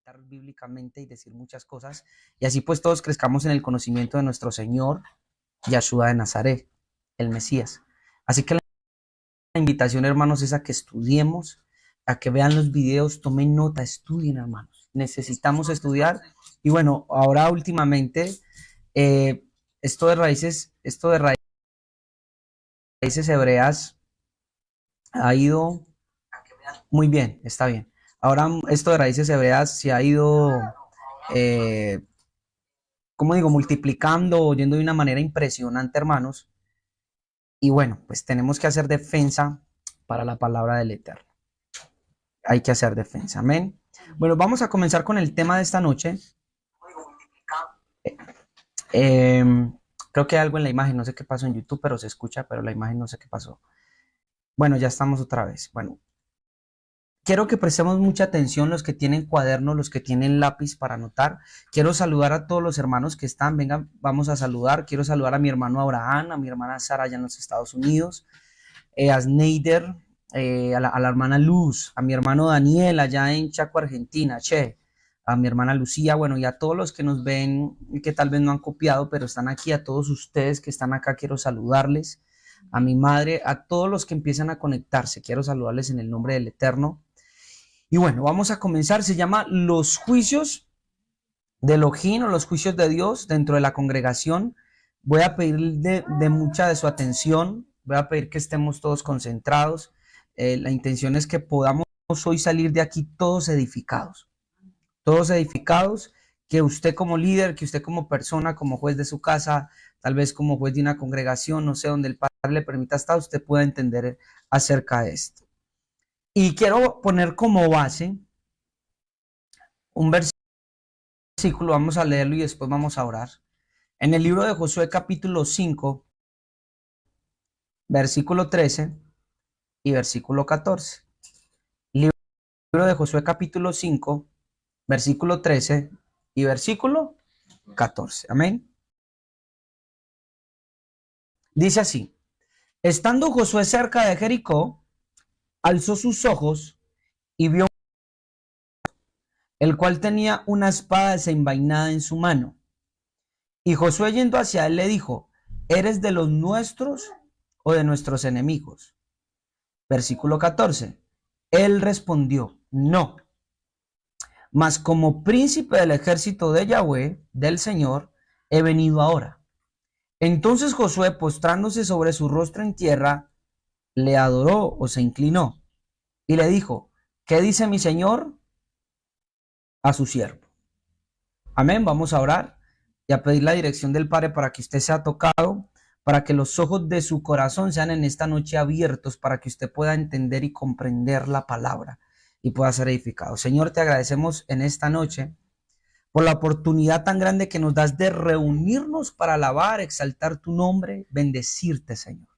fundamentar bíblicamente y decir muchas cosas, y así pues todos crezcamos en el conocimiento de nuestro Señor Yahshua de Nazaret, el Mesías. Así que la invitación, hermanos, es a que estudiemos, a que vean los videos, tomen nota, estudien, hermanos. Necesitamos estudiar. Y bueno, ahora últimamente, esto de raíces hebreas ha ido muy bien, está bien. Ahora esto de raíces hebreas se ha ido, como digo, multiplicando, yendo de una manera impresionante, hermanos. Y bueno, pues tenemos que hacer defensa para la palabra del Eterno. Hay que hacer defensa, amén. Bueno, vamos a comenzar con el tema de esta noche. Creo que hay algo en la imagen, no sé qué pasó en YouTube, pero se escucha, pero la imagen no sé qué pasó. Bueno, ya estamos otra vez. Bueno, quiero que prestemos mucha atención los que tienen cuaderno, los que tienen lápiz para anotar. Quiero saludar a todos los hermanos que están. Vengan, vamos a saludar. Quiero saludar a mi hermano Abraham, a mi hermana Sara allá en los Estados Unidos, a Sneider, a la hermana Luz, a mi hermano Daniel allá en Chaco, Argentina, a mi hermana Lucía, bueno, y a todos los que nos ven y que tal vez no han copiado, pero están aquí, a todos ustedes que están acá, quiero saludarles, a mi madre, a todos los que empiezan a conectarse, quiero saludarles en el nombre del Eterno. Y bueno, vamos a comenzar. Se llama los juicios de Elohim o los juicios de Dios dentro de la congregación. Voy a pedir de mucha de su atención, voy a pedir que estemos todos concentrados. La intención es que podamos hoy salir de aquí todos edificados, que usted como líder, que usted como persona, como juez de su casa, tal vez como juez de una congregación, no sé, donde el Padre le permita estar, usted pueda entender acerca de esto. Y quiero poner como base un versículo, vamos a leerlo y después vamos a orar. En el libro de Josué capítulo 5, versículo 13 y versículo 14. Libro de Josué capítulo 5, versículo 13 y versículo 14. Amén. Dice así: estando Josué cerca de Jericó, alzó sus ojos y vio el cual tenía una espada desenvainada en su mano. Y Josué, yendo hacia él, le dijo: ¿eres de los nuestros o de nuestros enemigos? Versículo 14. Él respondió: no, mas como príncipe del ejército de Yahweh, del Señor, he venido ahora. Entonces Josué, postrándose sobre su rostro en tierra, le adoró o se inclinó y le dijo: ¿qué dice mi Señor a su siervo? Amén. Vamos a orar y a pedir la dirección del Padre para que usted sea tocado, para que los ojos de su corazón sean en esta noche abiertos, para que usted pueda entender y comprender la palabra y pueda ser edificado. Señor, te agradecemos en esta noche por la oportunidad tan grande que nos das de reunirnos para alabar, exaltar tu nombre, bendecirte, Señor.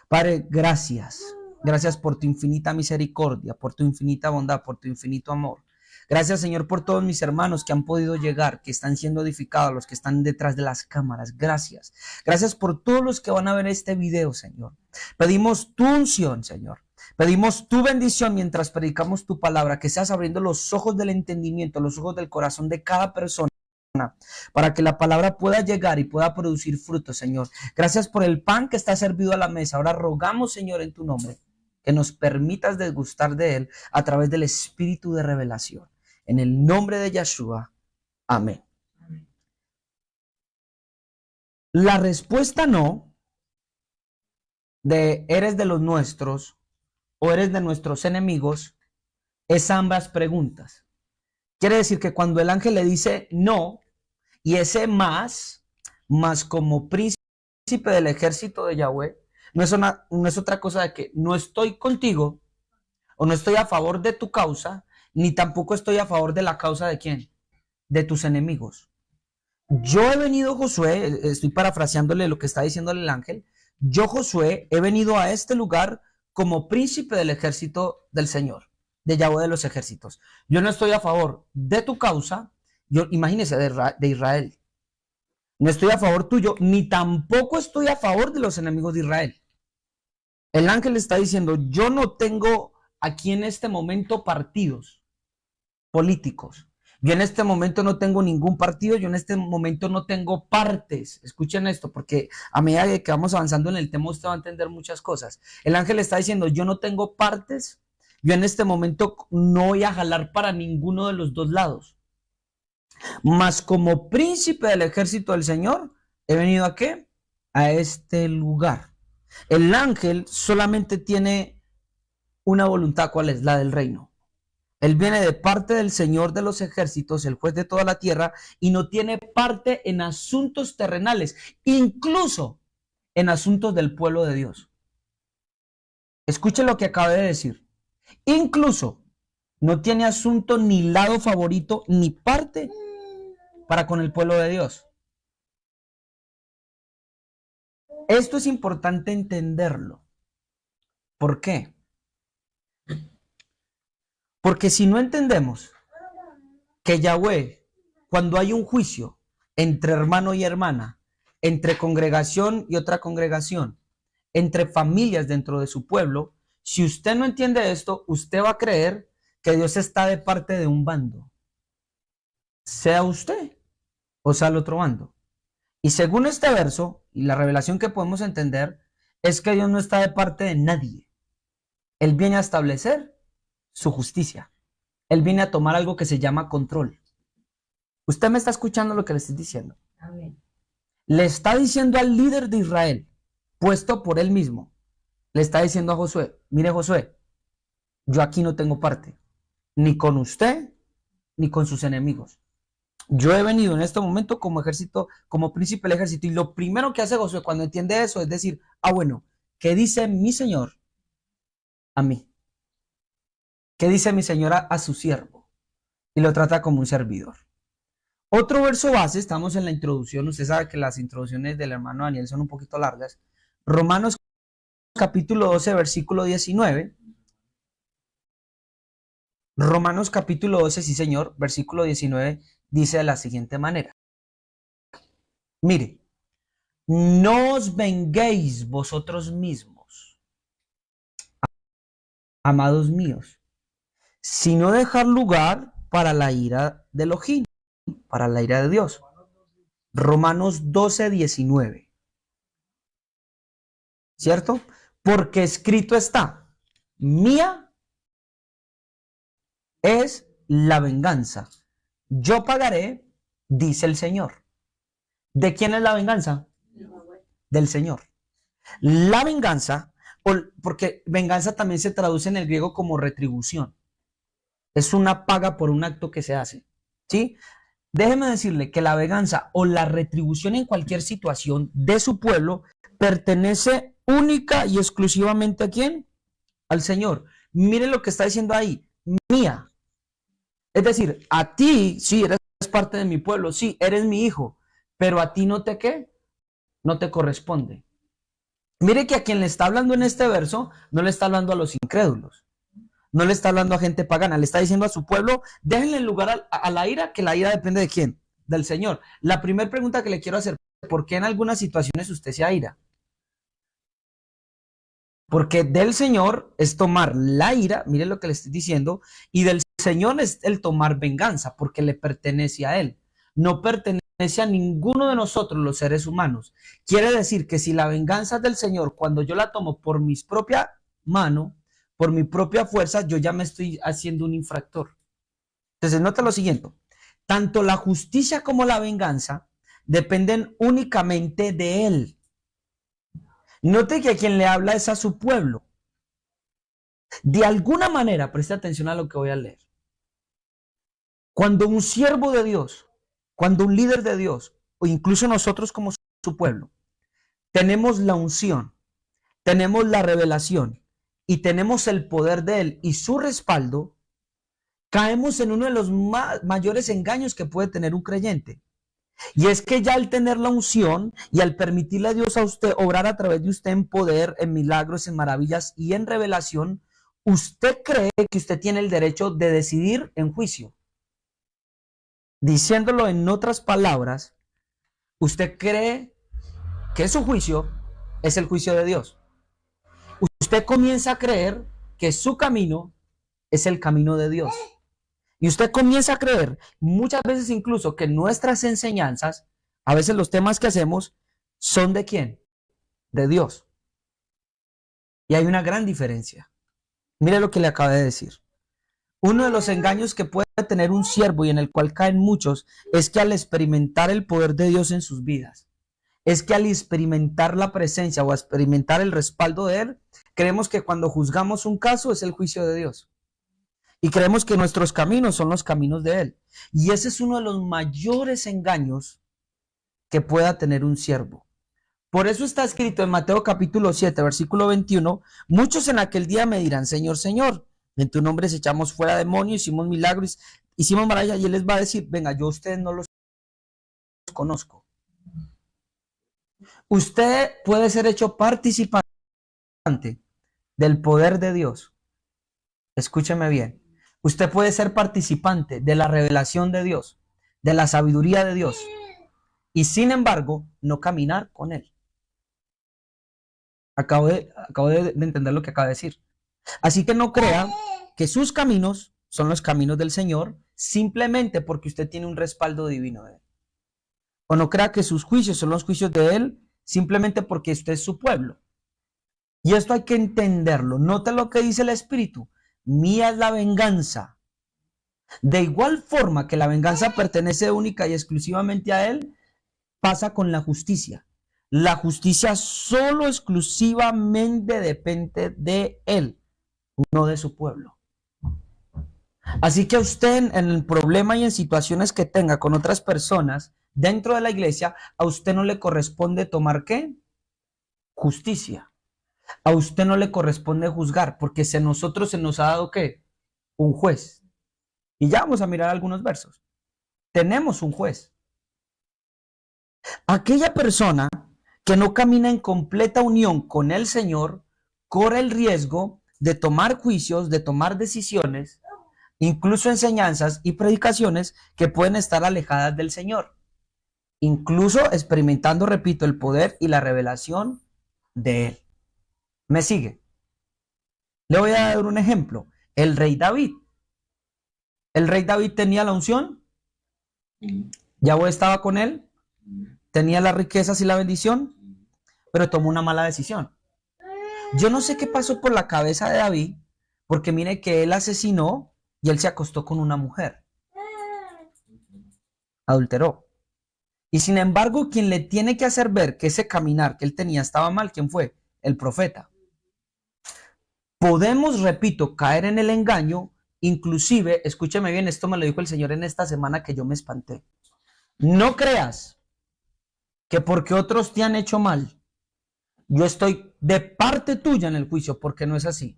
Padre, gracias. Gracias por tu infinita misericordia, por tu infinita bondad, por tu infinito amor. Gracias, Señor, por todos mis hermanos que han podido llegar, que están siendo edificados, los que están detrás de las cámaras. Gracias. Gracias por todos los que van a ver este video, Señor. Pedimos tu unción, Señor. Pedimos tu bendición mientras predicamos tu palabra, que seas abriendo los ojos del entendimiento, los ojos del corazón de cada persona, para que la palabra pueda llegar y pueda producir fruto, Señor. Gracias por el pan que está servido a la mesa. Ahora rogamos, Señor, en tu nombre, que nos permitas degustar de él a través del espíritu de revelación. En el nombre de Yahshua. Amén. La respuesta no de eres de los nuestros o eres de nuestros enemigos es ambas preguntas. Quiere decir que cuando el ángel le dice no y ese más como príncipe del ejército de Yahweh, no es otra cosa de que no estoy contigo o no estoy a favor de tu causa, ni tampoco estoy a favor de la causa de quién, de tus enemigos. Yo he venido, Josué, estoy parafraseándole lo que está diciéndole el ángel, yo, Josué, he venido a este lugar como príncipe del ejército del Señor, de Yahweh de los ejércitos. Yo no estoy a favor de tu causa, imagínese, de Israel. No estoy a favor tuyo, ni tampoco estoy a favor de los enemigos de Israel. El ángel está diciendo: yo no tengo aquí en este momento partidos políticos. Yo en este momento no tengo ningún partido, yo en este momento no tengo partes. Escuchen esto, porque a medida que vamos avanzando en el tema, usted va a entender muchas cosas. El ángel está diciendo, yo no tengo partes, yo en este momento no voy a jalar para ninguno de los dos lados. Mas como príncipe del ejército del Señor, he venido ¿a qué? A este lugar. El ángel solamente tiene una voluntad, ¿cuál es? La del reino. Él viene de parte del Señor de los ejércitos, el juez de toda la tierra, y no tiene parte en asuntos terrenales, incluso en asuntos del pueblo de Dios. Escuche lo que acabé de decir. Incluso no tiene asunto ni lado favorito ni parte para con el pueblo de Dios. Esto es importante entenderlo. ¿Por qué? Porque si no entendemos que Yahweh, cuando hay un juicio entre hermano y hermana, entre congregación y otra congregación, entre familias dentro de su pueblo, si usted no entiende esto, usted va a creer que Dios está de parte de un bando, sea usted o sea el otro bando. Y según este verso y la revelación que podemos entender, es que Dios no está de parte de nadie. Él viene a establecer su justicia. Él viene a tomar algo que se llama control. Usted me está escuchando lo que le estoy diciendo. Amén. Le está diciendo al líder de Israel, puesto por él mismo, le está diciendo a Josué, mire Josué, yo aquí no tengo parte, ni con usted, ni con sus enemigos. Yo he venido en este momento como ejército, como príncipe del ejército, y lo primero que hace Josué cuando entiende eso es decir, bueno, ¿qué dice mi Señor a mí? ¿Qué dice mi Señor a su siervo? Y lo trata como un servidor. Otro verso base, estamos en la introducción, usted sabe que las introducciones del hermano Daniel son un poquito largas. Romanos capítulo 12, versículo 19. Romanos capítulo 12, sí señor, versículo 19, dice de la siguiente manera. Mire, no os venguéis vosotros mismos, amados míos, sino dejar lugar para la ira de Elohim, para la ira de Dios. Romanos 12, 19. ¿Cierto? Porque escrito está, mía es la venganza. Yo pagaré, dice el Señor. ¿De quién es la venganza? Del Señor. La venganza, porque venganza también se traduce en el griego como retribución. Es una paga por un acto que se hace. ¿Sí? Déjeme decirle que la venganza o la retribución en cualquier situación de su pueblo pertenece única y exclusivamente ¿a quién? Al Señor. Mire lo que está diciendo ahí, mía. Es decir, a ti, sí, eres parte de mi pueblo, sí, eres mi hijo, pero a ti no te ¿qué? No te corresponde. Mire que a quien le está hablando en este verso, no le está hablando a los incrédulos, no le está hablando a gente pagana, le está diciendo a su pueblo, déjenle lugar a la ira, que la ira depende de quién, del Señor. La primera pregunta que le quiero hacer, ¿por qué en algunas situaciones usted se aira? Porque del Señor es tomar la ira, mire lo que le estoy diciendo, y del Señor es el tomar venganza, porque le pertenece a Él. No pertenece a ninguno de nosotros los seres humanos. Quiere decir que si la venganza es del Señor, cuando yo la tomo por mi propia mano, por mi propia fuerza, yo ya me estoy haciendo un infractor. Entonces, nota lo siguiente. Tanto la justicia como la venganza dependen únicamente de Él. Note que a quien le habla es a su pueblo. De alguna manera, preste atención a lo que voy a leer. Cuando un siervo de Dios, cuando un líder de Dios, o incluso nosotros como su pueblo, tenemos la unción, tenemos la revelación y tenemos el poder de Él y su respaldo, caemos en uno de los mayores engaños que puede tener un creyente. Y es que ya al tener la unción y al permitirle a Dios a usted obrar a través de usted en poder, en milagros, en maravillas y en revelación, usted cree que usted tiene el derecho de decidir en juicio. Diciéndolo en otras palabras, usted cree que su juicio es el juicio de Dios. Usted comienza a creer que su camino es el camino de Dios. Y usted comienza a creer, muchas veces incluso, que nuestras enseñanzas, a veces los temas que hacemos, son ¿de quién? De Dios. Y hay una gran diferencia. Mire lo que le acabé de decir. Uno de los engaños que puede tener un siervo y en el cual caen muchos es que al experimentar el poder de Dios en sus vidas, es que al experimentar la presencia o experimentar el respaldo de Él, creemos que cuando juzgamos un caso es el juicio de Dios. Y creemos que nuestros caminos son los caminos de Él. Y ese es uno de los mayores engaños que pueda tener un siervo. Por eso está escrito en Mateo capítulo 7, versículo 21, muchos en aquel día me dirán, Señor, Señor, en tu nombre echamos fuera demonios, hicimos milagros, hicimos maravillas, y Él les va a decir, venga, yo a ustedes no los conozco. Usted puede ser hecho participante del poder de Dios. Escúcheme bien. Usted puede ser participante de la revelación de Dios, de la sabiduría de Dios, y sin embargo, no caminar con Él. Acabo de entender lo que acabo de decir. Así que no crea que sus caminos son los caminos del Señor simplemente porque usted tiene un respaldo divino de Él. O no crea que sus juicios son los juicios de Él simplemente porque usted es su pueblo. Y esto hay que entenderlo. Nota lo que dice el Espíritu. Mía es la venganza. De igual forma que la venganza pertenece única y exclusivamente a Él, pasa con la justicia. La justicia solo exclusivamente depende de Él, no de su pueblo. Así que usted en el problema y en situaciones que tenga con otras personas dentro de la iglesia, a usted no le corresponde tomar ¿qué? Justicia. A usted no le corresponde juzgar, porque a nosotros se nos ha dado ¿qué? Un juez. Y ya vamos a mirar algunos versos. Tenemos un juez. Aquella persona que no camina en completa unión con el Señor corre el riesgo de tomar juicios, de tomar decisiones, incluso enseñanzas y predicaciones que pueden estar alejadas del Señor, incluso experimentando, repito, el poder y la revelación de Él. ¿Me sigue? Le voy a dar un ejemplo. El rey David. ¿El rey David tenía la unción? ¿Yahweh estaba con él? ¿Tenía las riquezas y la bendición? Pero tomó una mala decisión. Yo no sé qué pasó por la cabeza de David, porque mire que él asesinó y él se acostó con una mujer. Adulteró. Y sin embargo, quien le tiene que hacer ver que ese caminar que él tenía estaba mal, ¿quién fue? El profeta. Podemos, repito, caer en el engaño, inclusive, escúcheme bien, esto me lo dijo el Señor en esta semana que yo me espanté. No creas que porque otros te han hecho mal, yo estoy de parte tuya en el juicio, porque no es así.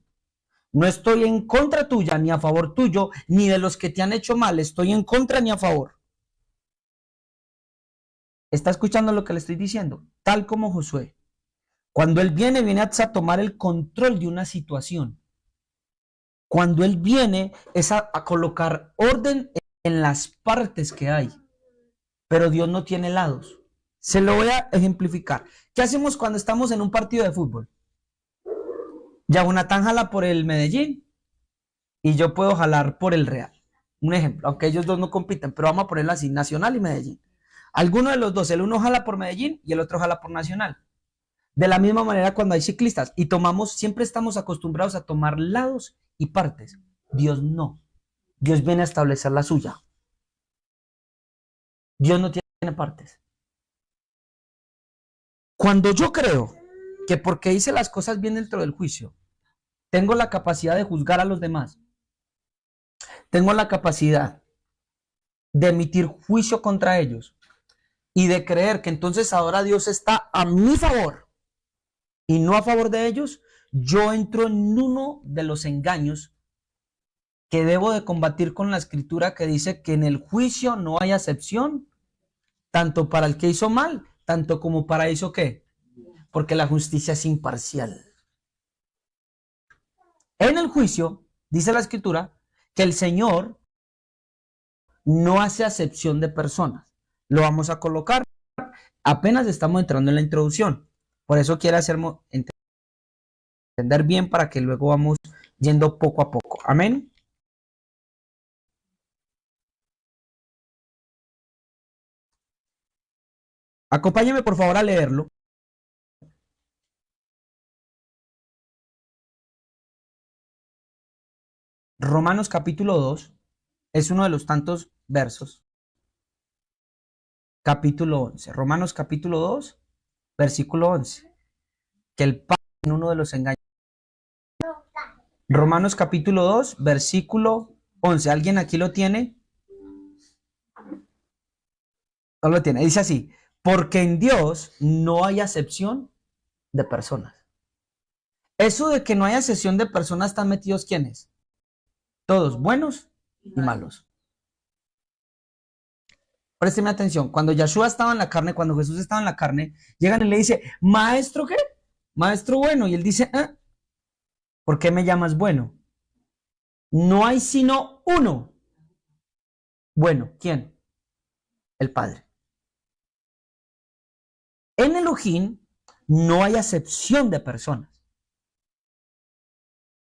No estoy en contra tuya, ni a favor tuyo, ni de los que te han hecho mal. Estoy en contra ni a favor. ¿Está escuchando lo que le estoy diciendo? Tal como Josué. Cuando él viene a tomar el control de una situación. Cuando él viene es a colocar orden en las partes que hay. Pero Dios no tiene lados. Se lo voy a ejemplificar. ¿Qué hacemos cuando estamos en un partido de fútbol? Yahunatán jala por el Medellín y yo puedo jalar por el Real. Un ejemplo, aunque ellos dos no compiten, pero vamos a ponerlo así, Nacional y Medellín. Alguno de los dos, el uno jala por Medellín y el otro jala por Nacional. De la misma manera cuando hay ciclistas y siempre estamos acostumbrados a tomar lados y partes. Dios no. Dios viene a establecer la suya. Dios no tiene partes. Cuando yo creo que porque hice las cosas bien dentro del juicio, tengo la capacidad de juzgar a los demás, tengo la capacidad de emitir juicio contra ellos y de creer que entonces ahora Dios está a mi favor y no a favor de ellos, yo entro en uno de los engaños que debo de combatir con la escritura que dice que en el juicio no hay acepción, tanto para el que hizo mal, tanto como para hizo qué, porque la justicia es imparcial. En el juicio, dice la escritura, que el Señor no hace acepción de personas. Lo vamos a colocar, apenas estamos entrando en la introducción. Por eso quiero hacerme entender bien para que luego vamos yendo poco a poco. Amén. Acompáñeme por favor a leerlo. Romanos capítulo 2 es uno de los tantos versos. Capítulo 11. Romanos capítulo 2, versículo 11. Que el Padre en uno de los engaños. Romanos capítulo 2, versículo 11. ¿Alguien aquí lo tiene? No lo tiene. Dice así, porque en Dios no hay acepción de personas. Eso de que no hay acepción de personas, ¿están metidos quiénes? Todos, buenos y malos. Présteme atención, cuando Yeshua estaba en la carne, cuando Jesús estaba en la carne, llegan y le dice, maestro, ¿qué? Maestro bueno. Y él dice, ¿por qué me llamas bueno? No hay sino uno bueno. ¿Quién? El Padre. En Elohim no hay acepción de personas.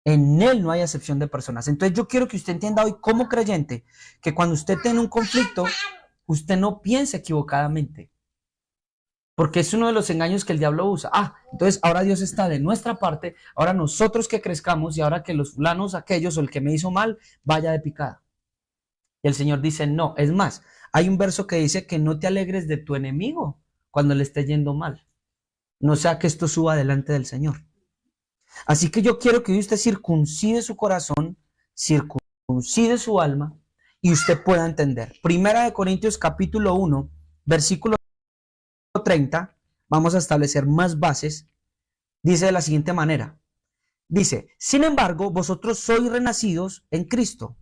En Él no hay acepción de personas. Entonces yo quiero que usted entienda hoy como creyente que cuando usted tiene un conflicto, usted no piense equivocadamente. Porque es uno de los engaños que el diablo usa. Entonces ahora Dios está de nuestra parte, ahora nosotros que crezcamos y ahora que los fulanos, aquellos o el que me hizo mal, vaya de picada. Y el Señor dice, no, es más, hay un verso que dice que no te alegres de tu enemigo cuando le esté yendo mal. No sea que esto suba delante del Señor. Así que yo quiero que usted circuncide su corazón, circuncide su alma y usted pueda entender. Primera de Corintios capítulo 1, versículo 30, vamos a establecer más bases, dice de la siguiente manera. Dice, sin embargo, vosotros sois renacidos en Cristo,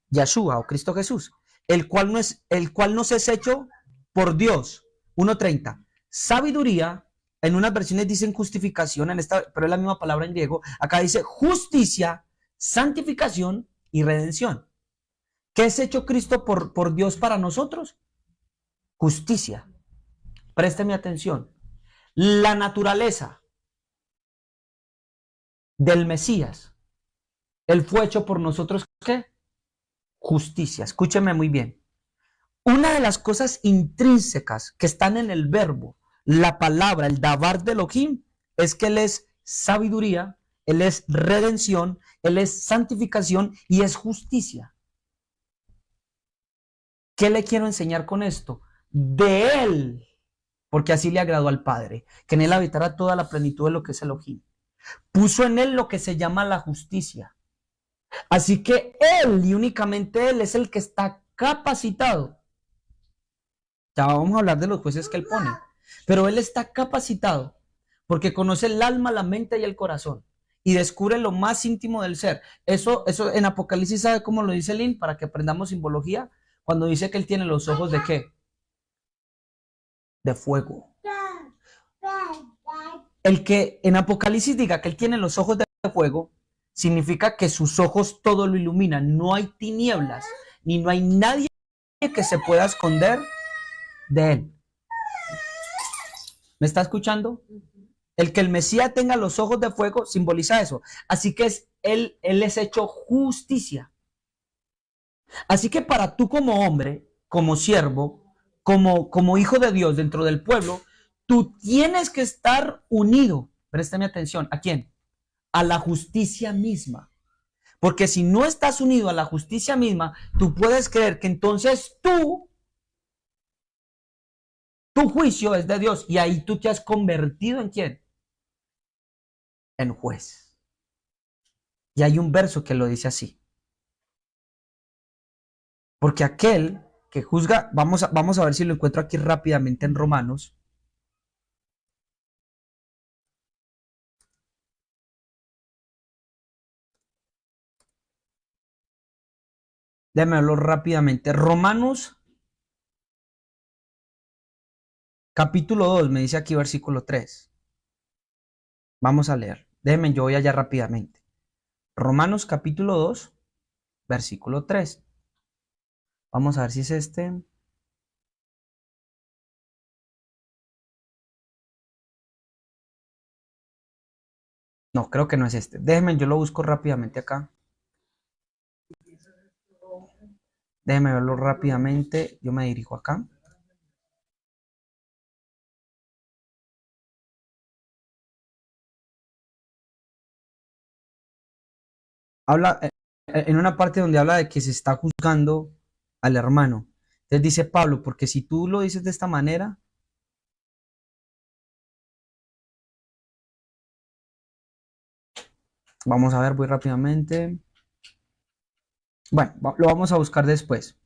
Yeshua o Cristo Jesús, el cual nos es hecho por Dios. 1:30. Sabiduría, en unas versiones dicen justificación, pero es la misma palabra en griego. Acá dice justicia, santificación y redención. ¿Qué es hecho Cristo por Dios para nosotros? Justicia. Présteme atención. La naturaleza del Mesías, Él fue hecho por nosotros, ¿qué? Justicia. Escúcheme muy bien. Una de las cosas intrínsecas que están en el verbo, la palabra, el davar de Elohim, es que Él es sabiduría, Él es redención, Él es santificación y es justicia. ¿Qué le quiero enseñar con esto? De Él, porque así le agradó al Padre, que en Él habitara toda la plenitud de lo que es Elohim. Puso en Él lo que se llama la justicia. Así que Él y únicamente Él es el que está capacitado. Ya vamos a hablar de los jueces que Él pone. Pero Él está capacitado porque conoce el alma, la mente y el corazón y descubre lo más íntimo del ser. Eso en Apocalipsis, ¿sabe cómo lo dice Lynn? Para que aprendamos simbología. Cuando dice que Él tiene los ojos de ¿qué? De fuego. El que en Apocalipsis diga que Él tiene los ojos de fuego, significa que sus ojos todo lo iluminan. No hay tinieblas, ni no hay nadie que se pueda esconder de Él. ¿Me está escuchando? El que el Mesías tenga los ojos de fuego simboliza eso. Así que él es hecho justicia. Así que para tú como hombre, como siervo, como hijo de Dios dentro del pueblo, tú tienes que estar unido. Préstame atención. ¿A quién? A la justicia misma. Porque si no estás unido a la justicia misma, tú puedes creer que entonces tu juicio es de Dios. Y ahí tú te has convertido ¿en quién? En juez. Y hay un verso que lo dice así. Porque aquel que juzga, vamos a ver si lo encuentro aquí rápidamente en Romanos. Déjame verlo rápidamente. Romanos capítulo 2, me dice aquí versículo 3. Vamos a leer. Déjenme, yo voy allá rápidamente. Romanos capítulo 2, versículo 3. Vamos a ver si es este. No, creo que no es este. Déjenme, yo lo busco rápidamente acá. Déjenme verlo rápidamente. Yo me dirijo acá. habla en una parte donde habla de que se está juzgando al hermano. Entonces dice Pablo, porque si tú lo dices de esta manera, vamos a ver muy rápidamente. Bueno, lo vamos a buscar después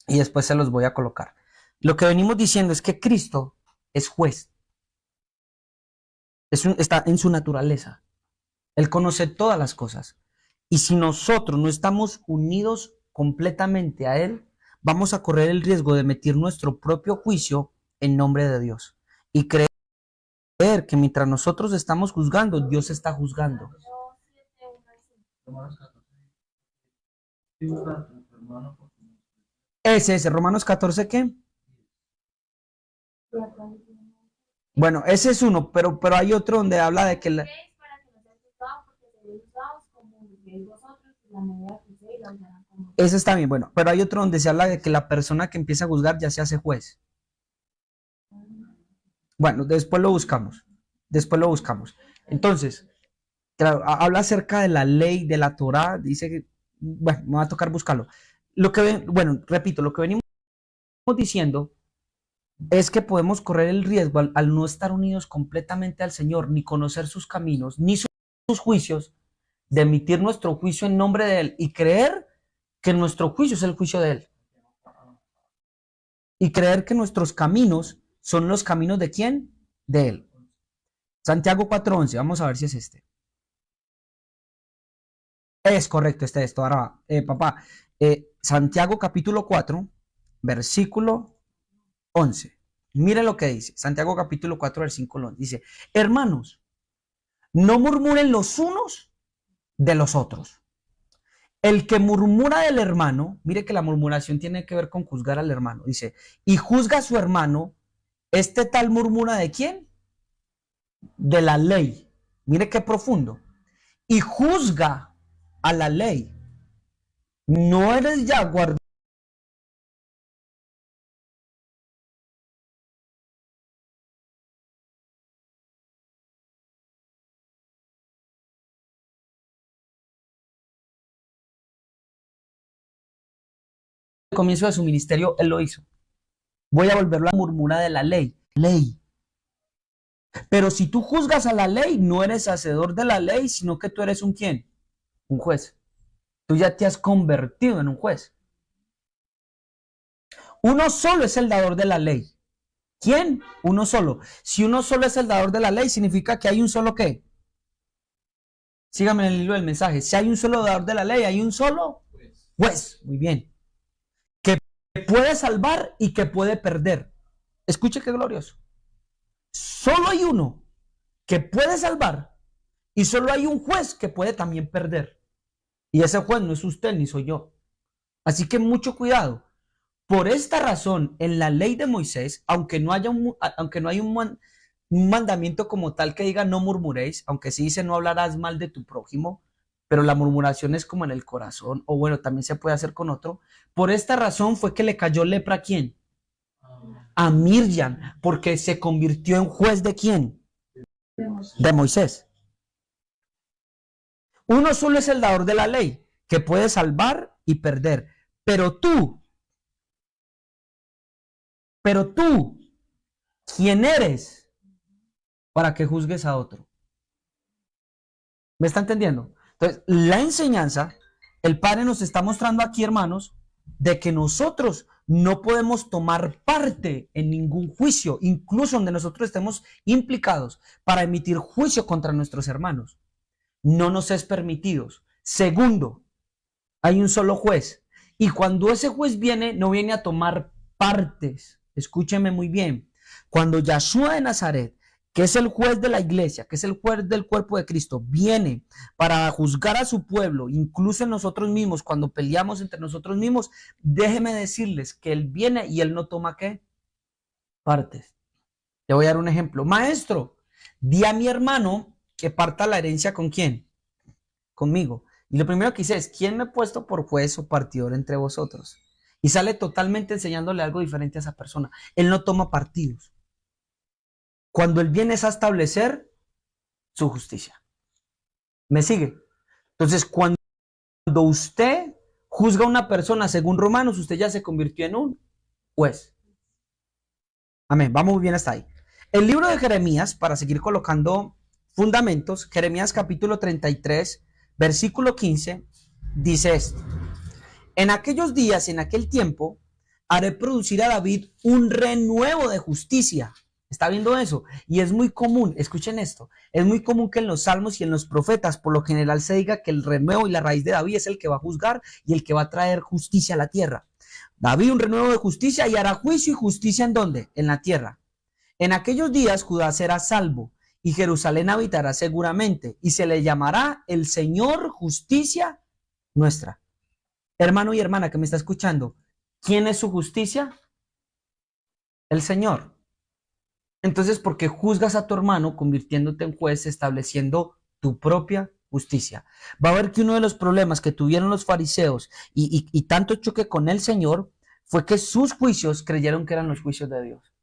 y después se los voy a colocar. Lo que venimos diciendo es que Cristo es juez, está en su naturaleza. Él conoce todas las cosas. Y si nosotros no estamos unidos completamente a Él, vamos a correr el riesgo de emitir nuestro propio juicio en nombre de Dios. Y creer que mientras nosotros estamos juzgando, Dios está juzgando. Ese, Romanos 14, ¿qué? Bueno, ese es uno, pero hay otro donde habla de que... Ese está bien, bueno, pero hay otro donde se habla de que la persona que empieza a juzgar ya se hace juez. Bueno, después lo buscamos. Después lo buscamos. Entonces, claro, habla acerca de la ley de la Torá. Dice que, bueno, me va a tocar buscarlo. Bueno, repito, lo que venimos diciendo es que podemos correr el riesgo al no estar unidos completamente al Señor, ni conocer sus caminos, ni sus juicios, de emitir nuestro juicio en nombre de Él y creer que nuestro juicio es el juicio de Él. Y creer que nuestros caminos son los caminos de ¿quién? De Él. Santiago 4:11, vamos a ver si es este. Es correcto, este es esto. Ahora, papá, Santiago capítulo 4, versículo 11. Mire lo que dice. Santiago capítulo 4, versículo 11. Dice, hermanos, no murmuren los unos de los otros. El que murmura del hermano, mire que la murmuración tiene que ver con juzgar al hermano. Dice, y juzga a su hermano, este tal murmura ¿de quién? De la ley. Mire qué profundo. Y juzga a la ley. No eres ya guardado. Al comienzo de su ministerio, él lo hizo. Voy a volverlo a murmurar de la ley. Ley. Pero si tú juzgas a la ley, no eres hacedor de la ley, sino que tú eres un quién? Un juez. Tú ya te has convertido en un juez. Uno solo es el dador de la ley. ¿Quién? Uno solo. Si uno solo es el dador de la ley, significa que hay un solo ¿qué? Sígame en el hilo del mensaje. Si hay un solo dador de la ley, hay un solo juez. Muy bien. Que puede salvar y que puede perder. Escuche qué glorioso. Solo hay uno que puede salvar y solo hay un juez que puede también perder. Y ese juez no es usted ni soy yo. Así que mucho cuidado. Por esta razón, en la ley de Moisés, aunque no haya un mandamiento como tal que diga no murmuréis, aunque sí dice no hablarás mal de tu prójimo, pero la murmuración es como en el corazón, o bueno, también se puede hacer con otro. Por esta razón fue que le cayó lepra a quién? A Miriam, porque se convirtió en juez de quién? De Moisés. Uno solo es el dador de la ley, que puede salvar y perder. Pero tú, ¿quién eres para que juzgues a otro? ¿Me está entendiendo? Entonces, la enseñanza, el Padre nos está mostrando aquí, hermanos, de que nosotros no podemos tomar parte en ningún juicio, incluso donde nosotros estemos implicados para emitir juicio contra nuestros hermanos. No nos es permitido. Segundo, hay un solo juez. Y cuando ese juez viene, no viene a tomar partes. Escúcheme muy bien. Cuando Yahshua de Nazaret, que es el juez de la iglesia, que es el juez del cuerpo de Cristo, viene para juzgar a su pueblo, incluso en nosotros mismos, cuando peleamos entre nosotros mismos, déjeme decirles que él viene y él no toma ¿qué? Partes. Le voy a dar un ejemplo. Maestro, di a mi hermano que parta la herencia ¿con quién? Conmigo. Y lo primero que dice es, ¿quién me ha puesto por juez o partidor entre vosotros? Y sale totalmente enseñándole algo diferente a esa persona. Él no toma partidos. Cuando él viene es a establecer su justicia. ¿Me sigue? Entonces, cuando Cuando usted juzga a una persona según Romanos, usted ya se convirtió en un juez. Amén, vamos muy bien hasta ahí. El libro de Jeremías, para seguir colocando fundamentos, Jeremías capítulo 33, versículo 15, dice esto. En aquellos días, en aquel tiempo, haré producir a David un renuevo de justicia. ¿Está viendo eso? Y es muy común, escuchen esto, es muy común que en los salmos y en los profetas por lo general se diga que el renuevo y la raíz de David es el que va a juzgar y el que va a traer justicia a la tierra. David un renuevo de justicia y hará juicio y justicia ¿en dónde? En la tierra. En aquellos días Judá será salvo y Jerusalén habitará seguramente y se le llamará el Señor justicia nuestra. Hermano y hermana que me está escuchando, ¿quién es su justicia? El Señor. Entonces, ¿por qué juzgas a tu hermano convirtiéndote en juez, estableciendo tu propia justicia? Va a ver que uno de los problemas que tuvieron los fariseos y tanto choque con el Señor fue que sus juicios creyeron que eran los juicios de Dios.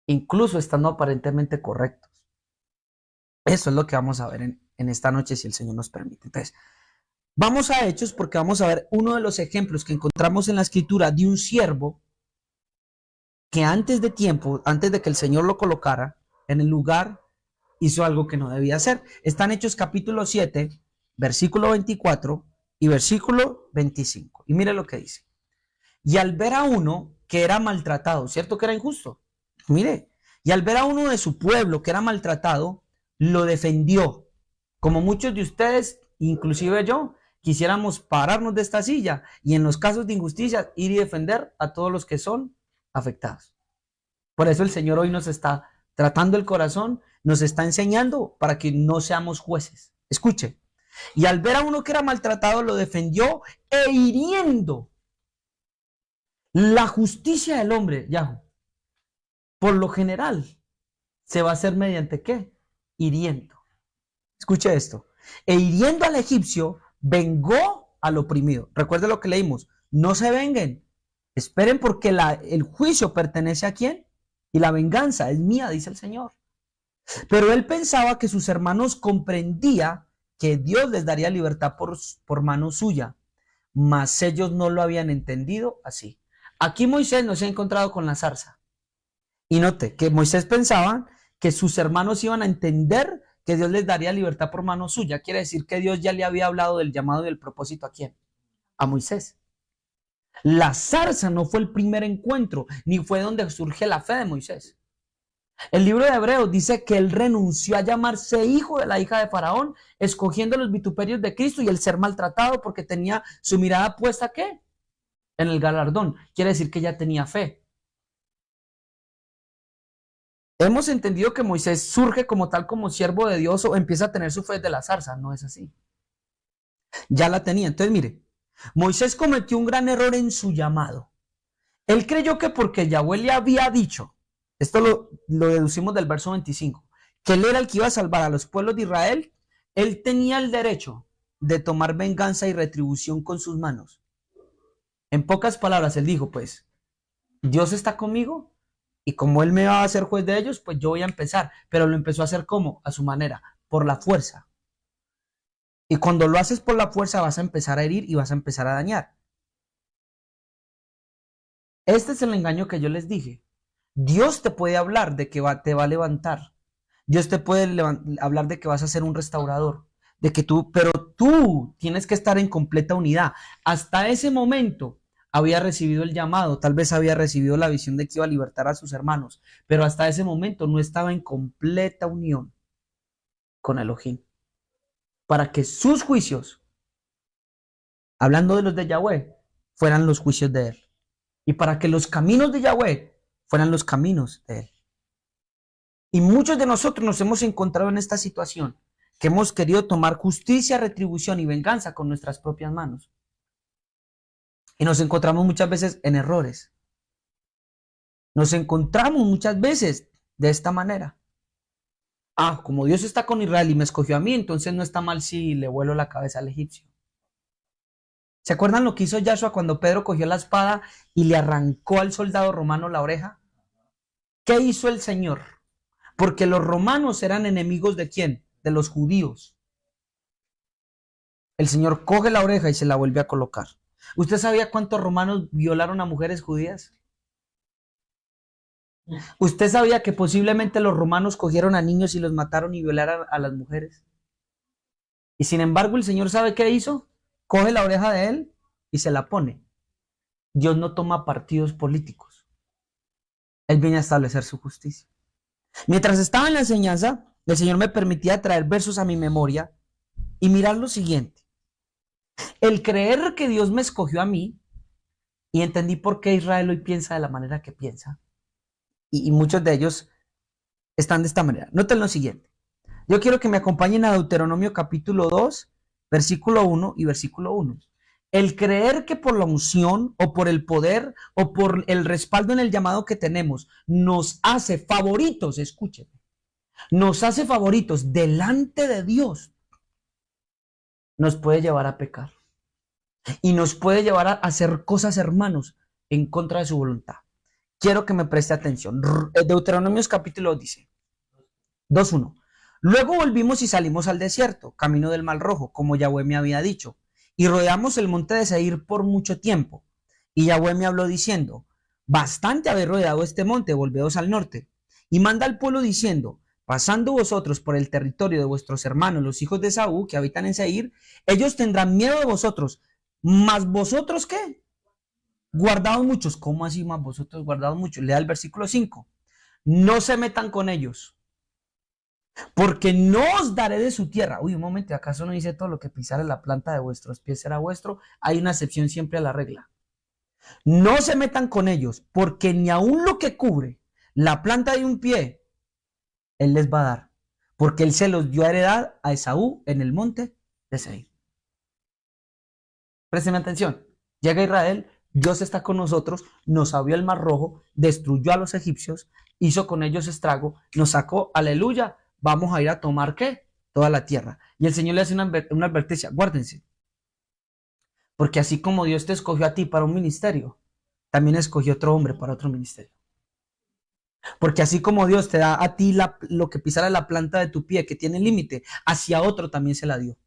Incluso estando aparentemente correctos. Eso es lo que vamos a ver en esta noche, si el Señor nos permite. Entonces, vamos a Hechos porque vamos a ver uno de los ejemplos que encontramos en la Escritura de un siervo que antes de tiempo, antes de que el Señor lo colocara en el lugar, hizo algo que no debía hacer. Están Hechos capítulo 7, versículo 24 y versículo 25. Y mire lo que dice. Y al ver a uno que era maltratado, ¿cierto que era injusto? Mire, y al ver a uno de su pueblo que era maltratado, lo defendió. Como muchos de ustedes, inclusive yo, quisiéramos pararnos de esta silla y en los casos de injusticia ir y defender a todos los que son afectados. Por eso el Señor hoy nos está tratando el corazón, nos está enseñando para que no seamos jueces. Escuche. Y al ver a uno que era maltratado, lo defendió e hiriendo la justicia del hombre, Yahweh. Por lo general, se va a hacer mediante ¿qué? Hiriendo. Escuche esto. E hiriendo al egipcio, vengó al oprimido. Recuerde lo que leímos. No se venguen. Esperen porque el juicio pertenece a ¿quién? Y la venganza es mía, dice el Señor. Pero él pensaba que sus hermanos comprendían que Dios les daría libertad por mano suya. Mas ellos no lo habían entendido así. Aquí Moisés no se ha encontrado con la zarza. Y note que Moisés pensaba que sus hermanos iban a entender que Dios les daría libertad por mano suya. Quiere decir que Dios ya le había hablado del llamado y del propósito ¿a quién? A Moisés. La zarza no fue el primer encuentro, ni fue donde surge la fe de Moisés. El libro de Hebreos dice que él renunció a llamarse hijo de la hija de Faraón, escogiendo los vituperios de Cristo y el ser maltratado porque tenía su mirada puesta ¿qué? En el galardón. Quiere decir que ya tenía fe. Hemos entendido que Moisés surge como tal como siervo de Dios o empieza a tener su fe de la zarza. No es así. Ya la tenía. Entonces, mire, Moisés cometió un gran error en su llamado. Él creyó que porque Yahweh le había dicho, esto lo deducimos del verso 25, que él era el que iba a salvar a los pueblos de Israel, él tenía el derecho de tomar venganza y retribución con sus manos. En pocas palabras, él dijo, pues, Dios está conmigo y como él me va a hacer juez de ellos, pues yo voy a empezar. Pero lo empezó a hacer ¿cómo? A su manera, por la fuerza. Y cuando lo haces por la fuerza vas a empezar a herir y vas a empezar a dañar. Este es el engaño que yo les dije. Dios te puede hablar de que te va a levantar. Dios te puede hablar de que vas a ser un restaurador. Pero tú tienes que estar en completa unidad. Hasta ese momento había recibido el llamado, tal vez había recibido la visión de que iba a libertar a sus hermanos, pero hasta ese momento no estaba en completa unión con Elohim. Para que sus juicios, hablando de los de Yahweh, fueran los juicios de él. Y para que los caminos de Yahweh fueran los caminos de él. Y muchos de nosotros nos hemos encontrado en esta situación, que hemos querido tomar justicia, retribución y venganza con nuestras propias manos. Y nos encontramos muchas veces en errores. Nos encontramos muchas veces de esta manera. Ah, como Dios está con Israel y me escogió a mí, entonces no está mal si le vuelo la cabeza al egipcio. ¿Se acuerdan lo que hizo Yahshua cuando Pedro cogió la espada y le arrancó al soldado romano la oreja? ¿Qué hizo el Señor? Porque los romanos eran enemigos ¿de quién? De los judíos. el Señor coge la oreja y se la vuelve a colocar. ¿Usted sabía cuántos romanos violaron a mujeres judías? ¿Usted sabía que posiblemente los romanos cogieron a niños y los mataron y violaron a las mujeres? Y sin embargo el Señor, ¿sabe qué hizo? Coge la oreja de él y se la pone. Dios no toma partidos políticos. Él viene a establecer su justicia. Mientras estaba en la enseñanza, el Señor me permitía traer versos a mi memoria y mirar lo siguiente. El creer que Dios me escogió a mí, y entendí por qué Israel hoy piensa de la manera que piensa, y muchos de ellos están de esta manera. Noten lo siguiente. Yo quiero que me acompañen a Deuteronomio capítulo 2, versículo 1 y versículo 1. El creer que por la unción o por el poder o por el respaldo en el llamado que tenemos nos hace favoritos, escúcheme, nos hace favoritos delante de Dios, nos puede llevar a pecar y nos puede llevar a hacer cosas, hermanos, en contra de su voluntad. Quiero que me preste atención. Deuteronomios capítulo 2 dice, 2:1. Luego volvimos y salimos al desierto, camino del Mar Rojo, como Yahweh me había dicho, y rodeamos el monte de Seir por mucho tiempo. Y Yahweh me habló diciendo, bastante habéis rodeado este monte, volveos al norte. Y manda al pueblo diciendo, pasando vosotros por el territorio de vuestros hermanos, los hijos de Esaú, que habitan en Seir, ellos tendrán miedo de vosotros, mas vosotros, ¿qué? Guardaos muchos. ¿Cómo así más vosotros guardaos muchos? Lea el versículo 5. No se metan con ellos, porque no os daré de su tierra. Uy, un momento, ¿acaso no dice todo lo que pisare la planta de vuestros pies será vuestro? Hay una excepción siempre a la regla. No se metan con ellos, porque ni aun lo que cubre la planta de un pie, Él les va a dar, porque Él se los dio a heredad a Esaú en el monte de Seir. Présteme atención. Llega Israel, Dios está con nosotros, nos abrió el Mar Rojo, destruyó a los egipcios, hizo con ellos estrago, nos sacó, aleluya, vamos a ir a tomar, ¿qué? Toda la tierra. Y el Señor le hace una advertencia, guárdense. Porque así como Dios te escogió a ti para un ministerio, también escogió otro hombre para otro ministerio. Porque así como Dios te da a ti lo que pisara la planta de tu pie, que tiene límite, hacia otro también se la dio.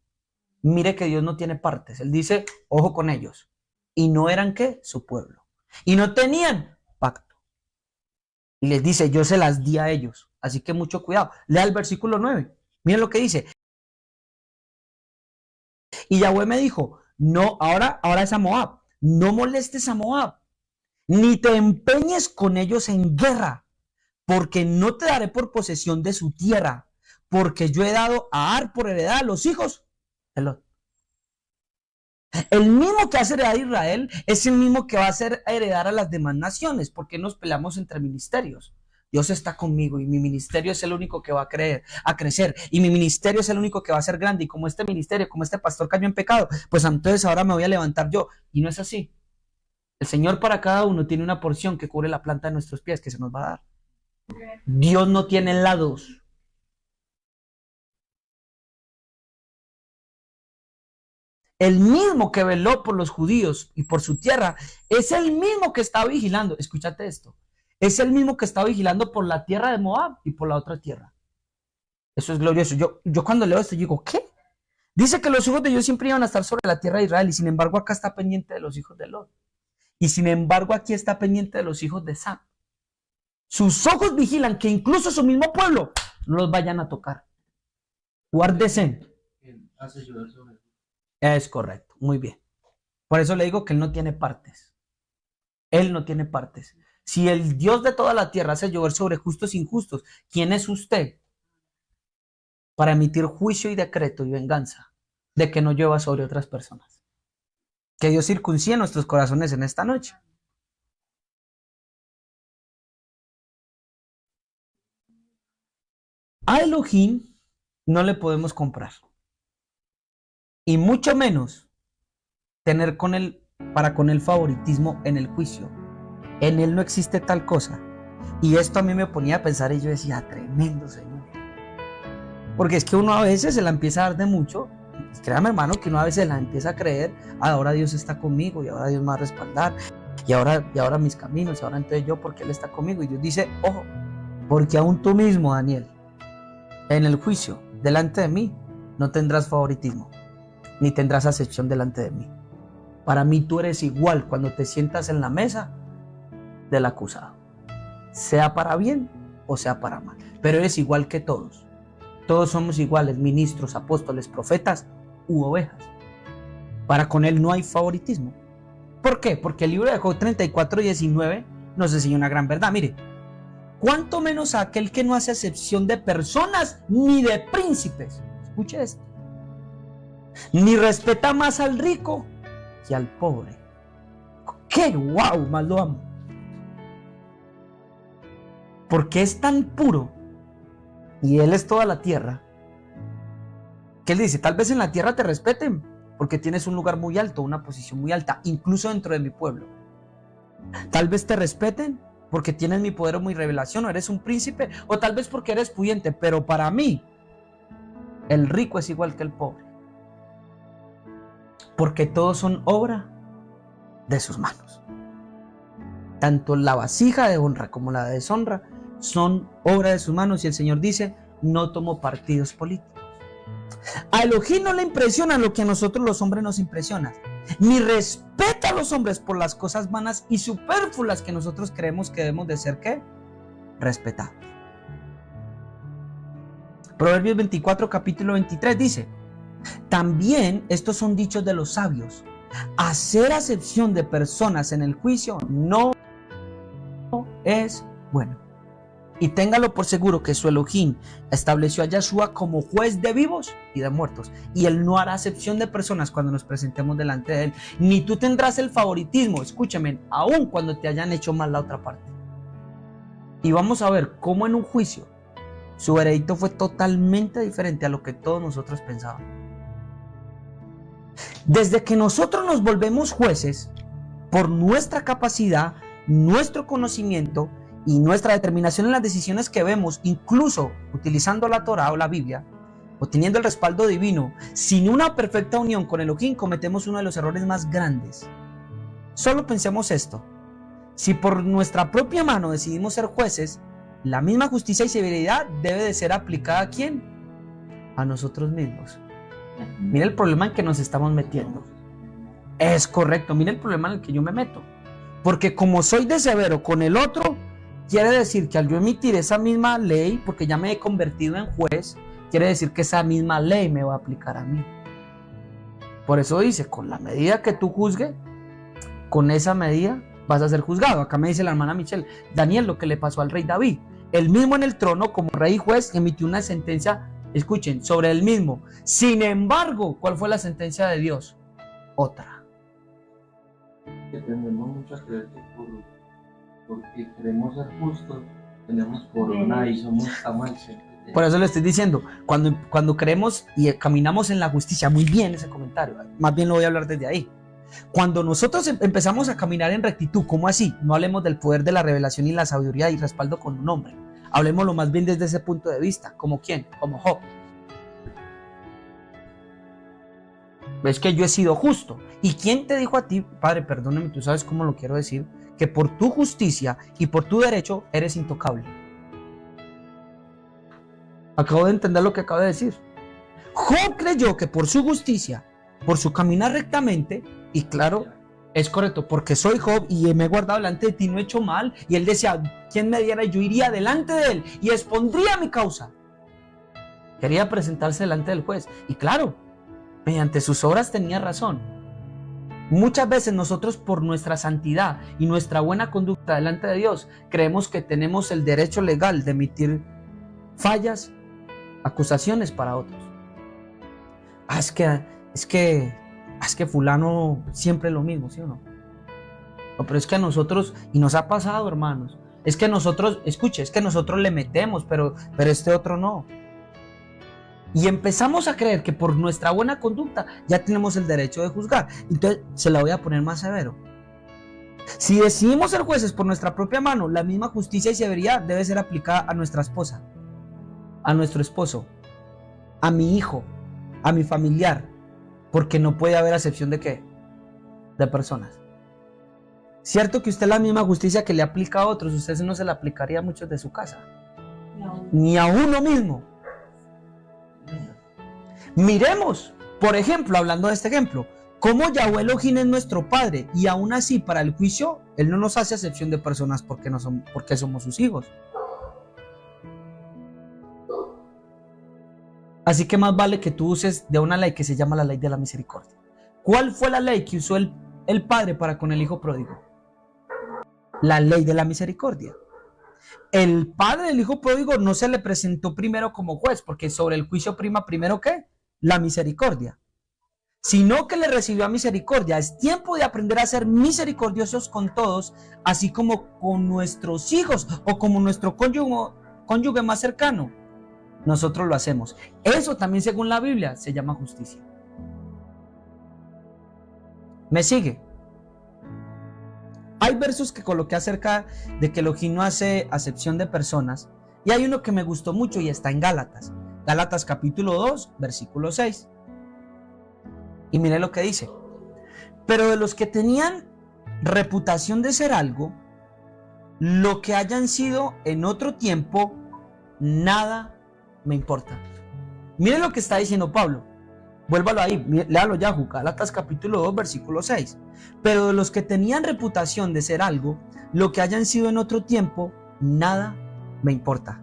Mire que Dios no tiene partes. Él dice, ojo con ellos. Y no eran, ¿qué? Su pueblo. Y no tenían pacto. Y les dice, yo se las di a ellos. Así que mucho cuidado. Lea el versículo 9. Miren lo que dice. Y Yahweh me dijo, no, ahora es a Moab. No molestes a Moab, ni te empeñes con ellos en guerra, porque no te daré por posesión de su tierra, porque yo he dado a Ar por heredad a los hijos de Lot. El mismo que hace heredar a Israel es el mismo que va a hacer heredar a las demás naciones, porque nos peleamos entre ministerios. Dios está conmigo y mi ministerio es el único que va a crecer y mi ministerio es el único que va a ser grande, y como este ministerio, como este pastor cayó en pecado, pues entonces ahora me voy a levantar yo, y no es así. El Señor para cada uno tiene una porción que cubre la planta de nuestros pies que se nos va a dar. Dios no tiene lados. El mismo que veló por los judíos y por su tierra es el mismo que está vigilando. Escúchate esto. Es el mismo que está vigilando por la tierra de Moab y por la otra tierra. Eso es glorioso. Yo cuando leo esto digo, ¿qué? Dice que los hijos de Dios siempre iban a estar sobre la tierra de Israel, y sin embargo acá está pendiente de los hijos de Lot. Y sin embargo aquí está pendiente de los hijos de Sam. Sus ojos vigilan que incluso su mismo pueblo no los vayan a tocar. Guárdese. Es correcto, muy bien. Por eso le digo que Él no tiene partes. Él no tiene partes. Si el Dios de toda la tierra hace llover sobre justos e injustos, ¿quién es usted para emitir juicio y decreto y venganza de que no llueva sobre otras personas? Que Dios circuncie nuestros corazones en esta noche. A Elohim no le podemos comprar, y mucho menos tener con él favoritismo en el juicio. En Él no existe tal cosa. Y esto a mí me ponía a pensar y yo decía, tremendo, Señor. Porque es que uno a veces se la empieza a dar de mucho. Créame, hermano, que uno a veces la empieza a creer, ahora Dios está conmigo y ahora Dios me va a respaldar. Y ahora mis caminos, y ahora entonces yo, porque Él está conmigo. Y Dios dice, ojo, porque aún tú mismo, Daniel, en el juicio, delante de mí, no tendrás favoritismo. ni tendrás acepción delante de mí. Para mí tú eres igual cuando te sientas en la mesa del acusado, sea para bien o sea para mal, pero eres igual que todos. Todos somos iguales, ministros, apóstoles, profetas u ovejas. Para con él no hay favoritismo. ¿Por qué? Porque el libro de Job 34:19 nos enseña una gran verdad. Mire, cuánto menos aquel que no hace acepción de personas ni de príncipes. Escuche esto. Ni respeta más al rico que al pobre. ¡Qué guau! Más lo amo. Porque es tan puro y él es toda la tierra, que él dice, tal vez en la tierra te respeten porque tienes un lugar muy alto, una posición muy alta, incluso dentro de mi pueblo. Tal vez te respeten porque tienes mi poder o mi revelación, o eres un príncipe, o tal vez porque eres pudiente, pero para mí el rico es igual que el pobre, porque todos son obra de sus manos. Tanto la vasija de honra como la de deshonra son obra de sus manos, y el Señor dice, no tomo partidos políticos. A Elohim no le impresiona lo que a nosotros los hombres nos impresiona, ni respeta a los hombres por las cosas vanas y superfluas que nosotros creemos que debemos de ser, ¿qué? Respetados. Proverbios 24, capítulo 23 dice, también estos son dichos de los sabios, hacer acepción de personas en el juicio no es bueno. Y téngalo por seguro que su Elohim estableció a Yahshua como juez de vivos y de muertos. Y él no hará acepción de personas cuando nos presentemos delante de él. Ni tú tendrás el favoritismo, escúchame, aun cuando te hayan hecho mal la otra parte. Y vamos a ver cómo en un juicio su veredicto fue totalmente diferente a lo que todos nosotros pensábamos. Desde que nosotros nos volvemos jueces por nuestra capacidad, nuestro conocimiento y nuestra determinación en las decisiones que vemos, incluso utilizando la Torah o la Biblia, o teniendo el respaldo divino, sin una perfecta unión con Elohim, cometemos uno de los errores más grandes. Solo pensemos esto: si por nuestra propia mano decidimos ser jueces, la misma justicia y severidad debe de ser aplicada ¿a quién? A nosotros mismos. Mira el problema en que nos estamos metiendo. Es correcto, mira el problema en el que yo me meto. Porque como soy de severo con el otro, quiere decir que al yo emitir esa misma ley, porque ya me he convertido en juez, quiere decir que esa misma ley me va a aplicar a mí. Por eso dice, con la medida que tú juzgues, con esa medida vas a ser juzgado. Acá me dice la hermana Michelle, Daniel, lo que le pasó al rey David. Él mismo en el trono, como rey y juez, emitió una sentencia, escuchen, sobre él mismo. Sin embargo, ¿cuál fue la sentencia de Dios? Otra. Que tenemos mucha creencia porque queremos ser justos, tenemos corona y somos amantes. Por eso le estoy diciendo, cuando creemos y caminamos en la justicia, muy bien ese comentario, más bien lo voy a hablar desde ahí. Cuando nosotros empezamos a caminar en rectitud, ¿cómo así? No hablemos del poder de la revelación y la sabiduría y respaldo con un hombre. Hablemoslo más bien desde ese punto de vista. ¿Como quién? Como Job. ¿Ves que yo he sido justo? ¿Y quién te dijo a ti, padre, perdóname, tú sabes cómo lo quiero decir, que por tu justicia y por tu derecho eres intocable? Acabo de entender lo que acabo de decir. Job creyó que por su justicia, por su caminar rectamente, y claro, es correcto, porque soy Job y me he guardado delante de ti, no he hecho mal, y él decía, ¿quién me diera? Yo iría delante de él y expondría mi causa. Quería presentarse delante del juez, y claro, mediante sus obras tenía razón. Muchas veces nosotros, por nuestra santidad y nuestra buena conducta delante de Dios, creemos que tenemos el derecho legal de emitir fallas, acusaciones para otros. Es que fulano siempre es lo mismo, ¿sí o no? No, pero es que a nosotros, y nos ha pasado, hermanos, es que nosotros, escuche, es que nosotros le metemos, pero este otro no. Y empezamos a creer que por nuestra buena conducta ya tenemos el derecho de juzgar. Entonces se la voy a poner más severo. Si decidimos ser jueces por nuestra propia mano, la misma justicia y severidad debe ser aplicada a nuestra esposa, a nuestro esposo, a mi hijo, a mi familiar, porque no puede haber acepción de ¿qué? De personas. Cierto que usted la misma justicia que le aplica a otros, usted no se la aplicaría a muchos de su casa, ni a uno mismo. Miremos Por ejemplo, hablando de este ejemplo, como Yahweh Elohim es nuestro Padre y aún así para el juicio Él no nos hace acepción de personas porque somos sus hijos. Así que más vale que tú uses de una ley que se llama la ley de la misericordia. ¿Cuál fue la ley que usó el Padre para con el Hijo pródigo? La ley de la misericordia. El Padre del Hijo pródigo no se le presentó primero como juez, porque sobre el juicio prima primero ¿qué? La misericordia. Sino que le recibió a misericordia. Es tiempo de aprender a ser misericordiosos con todos, así como con nuestros hijos o como nuestro cónyuge más cercano. Nosotros lo hacemos. Eso también, según la Biblia, se llama justicia. ¿Me sigue? Hay versos que coloqué acerca de que Elohim no hace acepción de personas, y hay uno que me gustó mucho y está en Gálatas. Gálatas capítulo 2, versículo 6. Y mire lo que dice. Pero de los que tenían reputación de ser algo, lo que hayan sido en otro tiempo, nada me importa. Mire lo que está diciendo Pablo. Vuélvalo ahí, léalo ya, Gálatas capítulo 2, versículo 6. Pero de los que tenían reputación de ser algo, lo que hayan sido en otro tiempo, nada me importa.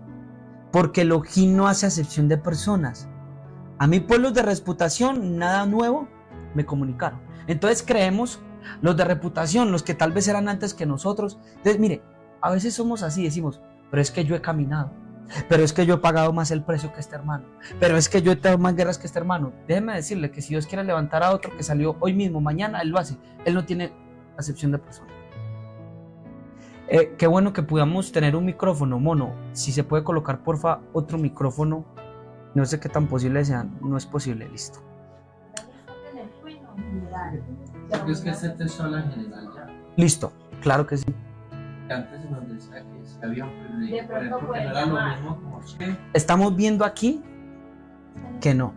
Porque Elohim no hace acepción de personas. A mí, pueblos de reputación, nada nuevo me comunicaron. Entonces creemos, los de reputación, los que tal vez eran antes que nosotros. Entonces, mire, a veces somos así, decimos, pero es que yo he caminado. Pero es que yo he pagado más el precio que este hermano. Pero es que yo he tenido más guerras que este hermano. Déjeme decirle que si Dios quiere levantar a otro que salió hoy mismo, mañana, Él lo hace. Él no tiene acepción de persona. Qué bueno que podamos tener un micrófono, mono. Si se puede colocar, porfa, otro micrófono. No sé qué tan posible sea. No es posible, listo. Porque es que este texto habla en general ya. Listo, claro que sí. Antes se nos decía que había un privilegio, por ejemplo, que no era lo mismo como usted. Estamos viendo aquí que no.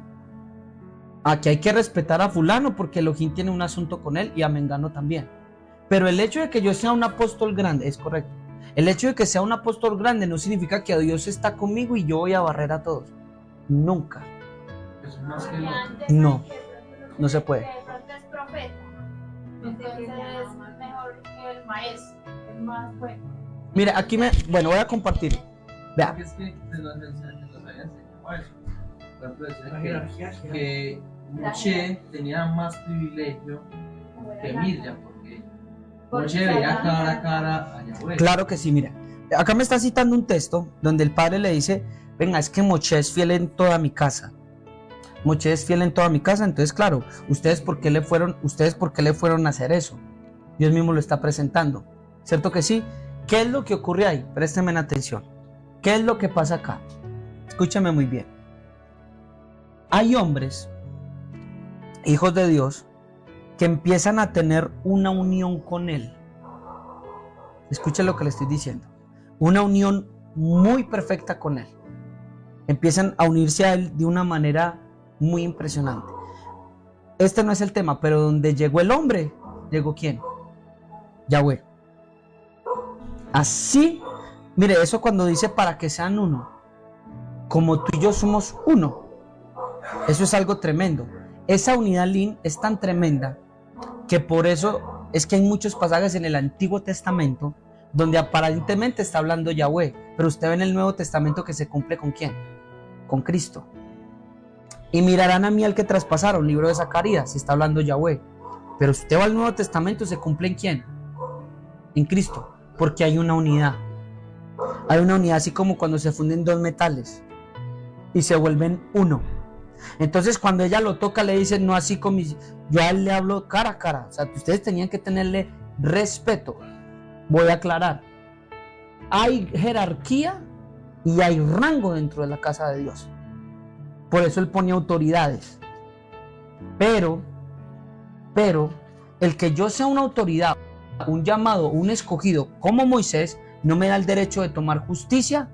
Aquí hay que respetar a fulano porque Elohim tiene un asunto con él y a Mengano también. Pero el hecho de que yo sea un apóstol grande, es correcto. El hecho de que sea un apóstol grande no significa que Dios está conmigo y yo voy a barrer a todos. Nunca. Es más que lo... No, no se puede. Es profeta. Entonces es mejor que el maestro. Es más bueno. Mira, aquí bueno, voy a compartir. Vea. Porque es que nos había enseñado eso. Por ejemplo, decía que Moshe tenía más privilegio que Miriam, porque Moshe veía cara a cara a Yahweh. Claro que sí, mira. Acá me está citando un texto donde el padre le dice, venga, es que Moshe es fiel en toda mi casa. Moshe es fiel en toda mi casa, entonces claro, ¿ustedes por qué le fueron a hacer eso? Dios mismo lo está presentando, ¿cierto que sí? ¿Qué es lo que ocurre ahí? Préstenme atención. ¿Qué es lo que pasa acá? Escúchame muy bien. Hay hombres, hijos de Dios, que empiezan a tener una unión con Él. Escuchen lo que le estoy diciendo. Una unión muy perfecta con Él. Empiezan a unirse a Él de una manera muy impresionante. Este no es el tema, pero donde llegó el hombre, ¿llegó quién? Yahweh. Así, mire, eso cuando dice para que sean uno, como tú y yo somos uno, eso es algo tremendo. Esa unidad Lin es tan tremenda que por eso es que hay muchos pasajes en el Antiguo Testamento donde aparentemente está hablando Yahweh, pero usted ve en el Nuevo Testamento que se cumple ¿con quién? Con Cristo. Y mirarán a mí al que traspasaron, libro de Zacarías, está hablando Yahweh. Pero usted va al Nuevo Testamento, ¿se cumple en quién? En Cristo, porque hay una unidad. Hay una unidad así como cuando se funden dos metales y se vuelven uno. Entonces cuando ella lo toca le dice, no así como yo a él le hablo cara a cara. O sea, ustedes tenían que tenerle respeto. Voy a aclarar. Hay jerarquía y hay rango dentro de la casa de Dios. Por eso Él pone autoridades. Pero, el que yo sea una autoridad, un llamado, un escogido como Moisés, no me da el derecho de tomar justicia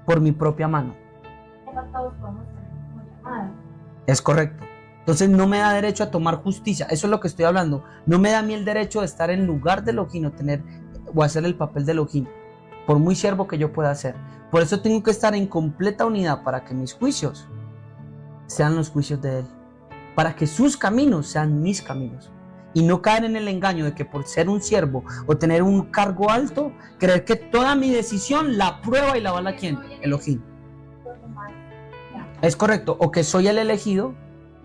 por mi propia mano. Es correcto. Entonces no me da derecho a tomar justicia. Eso es lo que estoy hablando. No me da a mí el derecho de estar en lugar de Elohim o hacer el papel de Elohim, por muy siervo que yo pueda hacer. Por eso tengo que estar en completa unidad para que mis juicios sean los juicios de Él. para que sus caminos sean mis caminos. Y no caer en el engaño de que por ser un siervo o tener un cargo alto, creer que toda mi decisión la aprueba y la avala ¿quién? Elohim. Es correcto. O que soy el elegido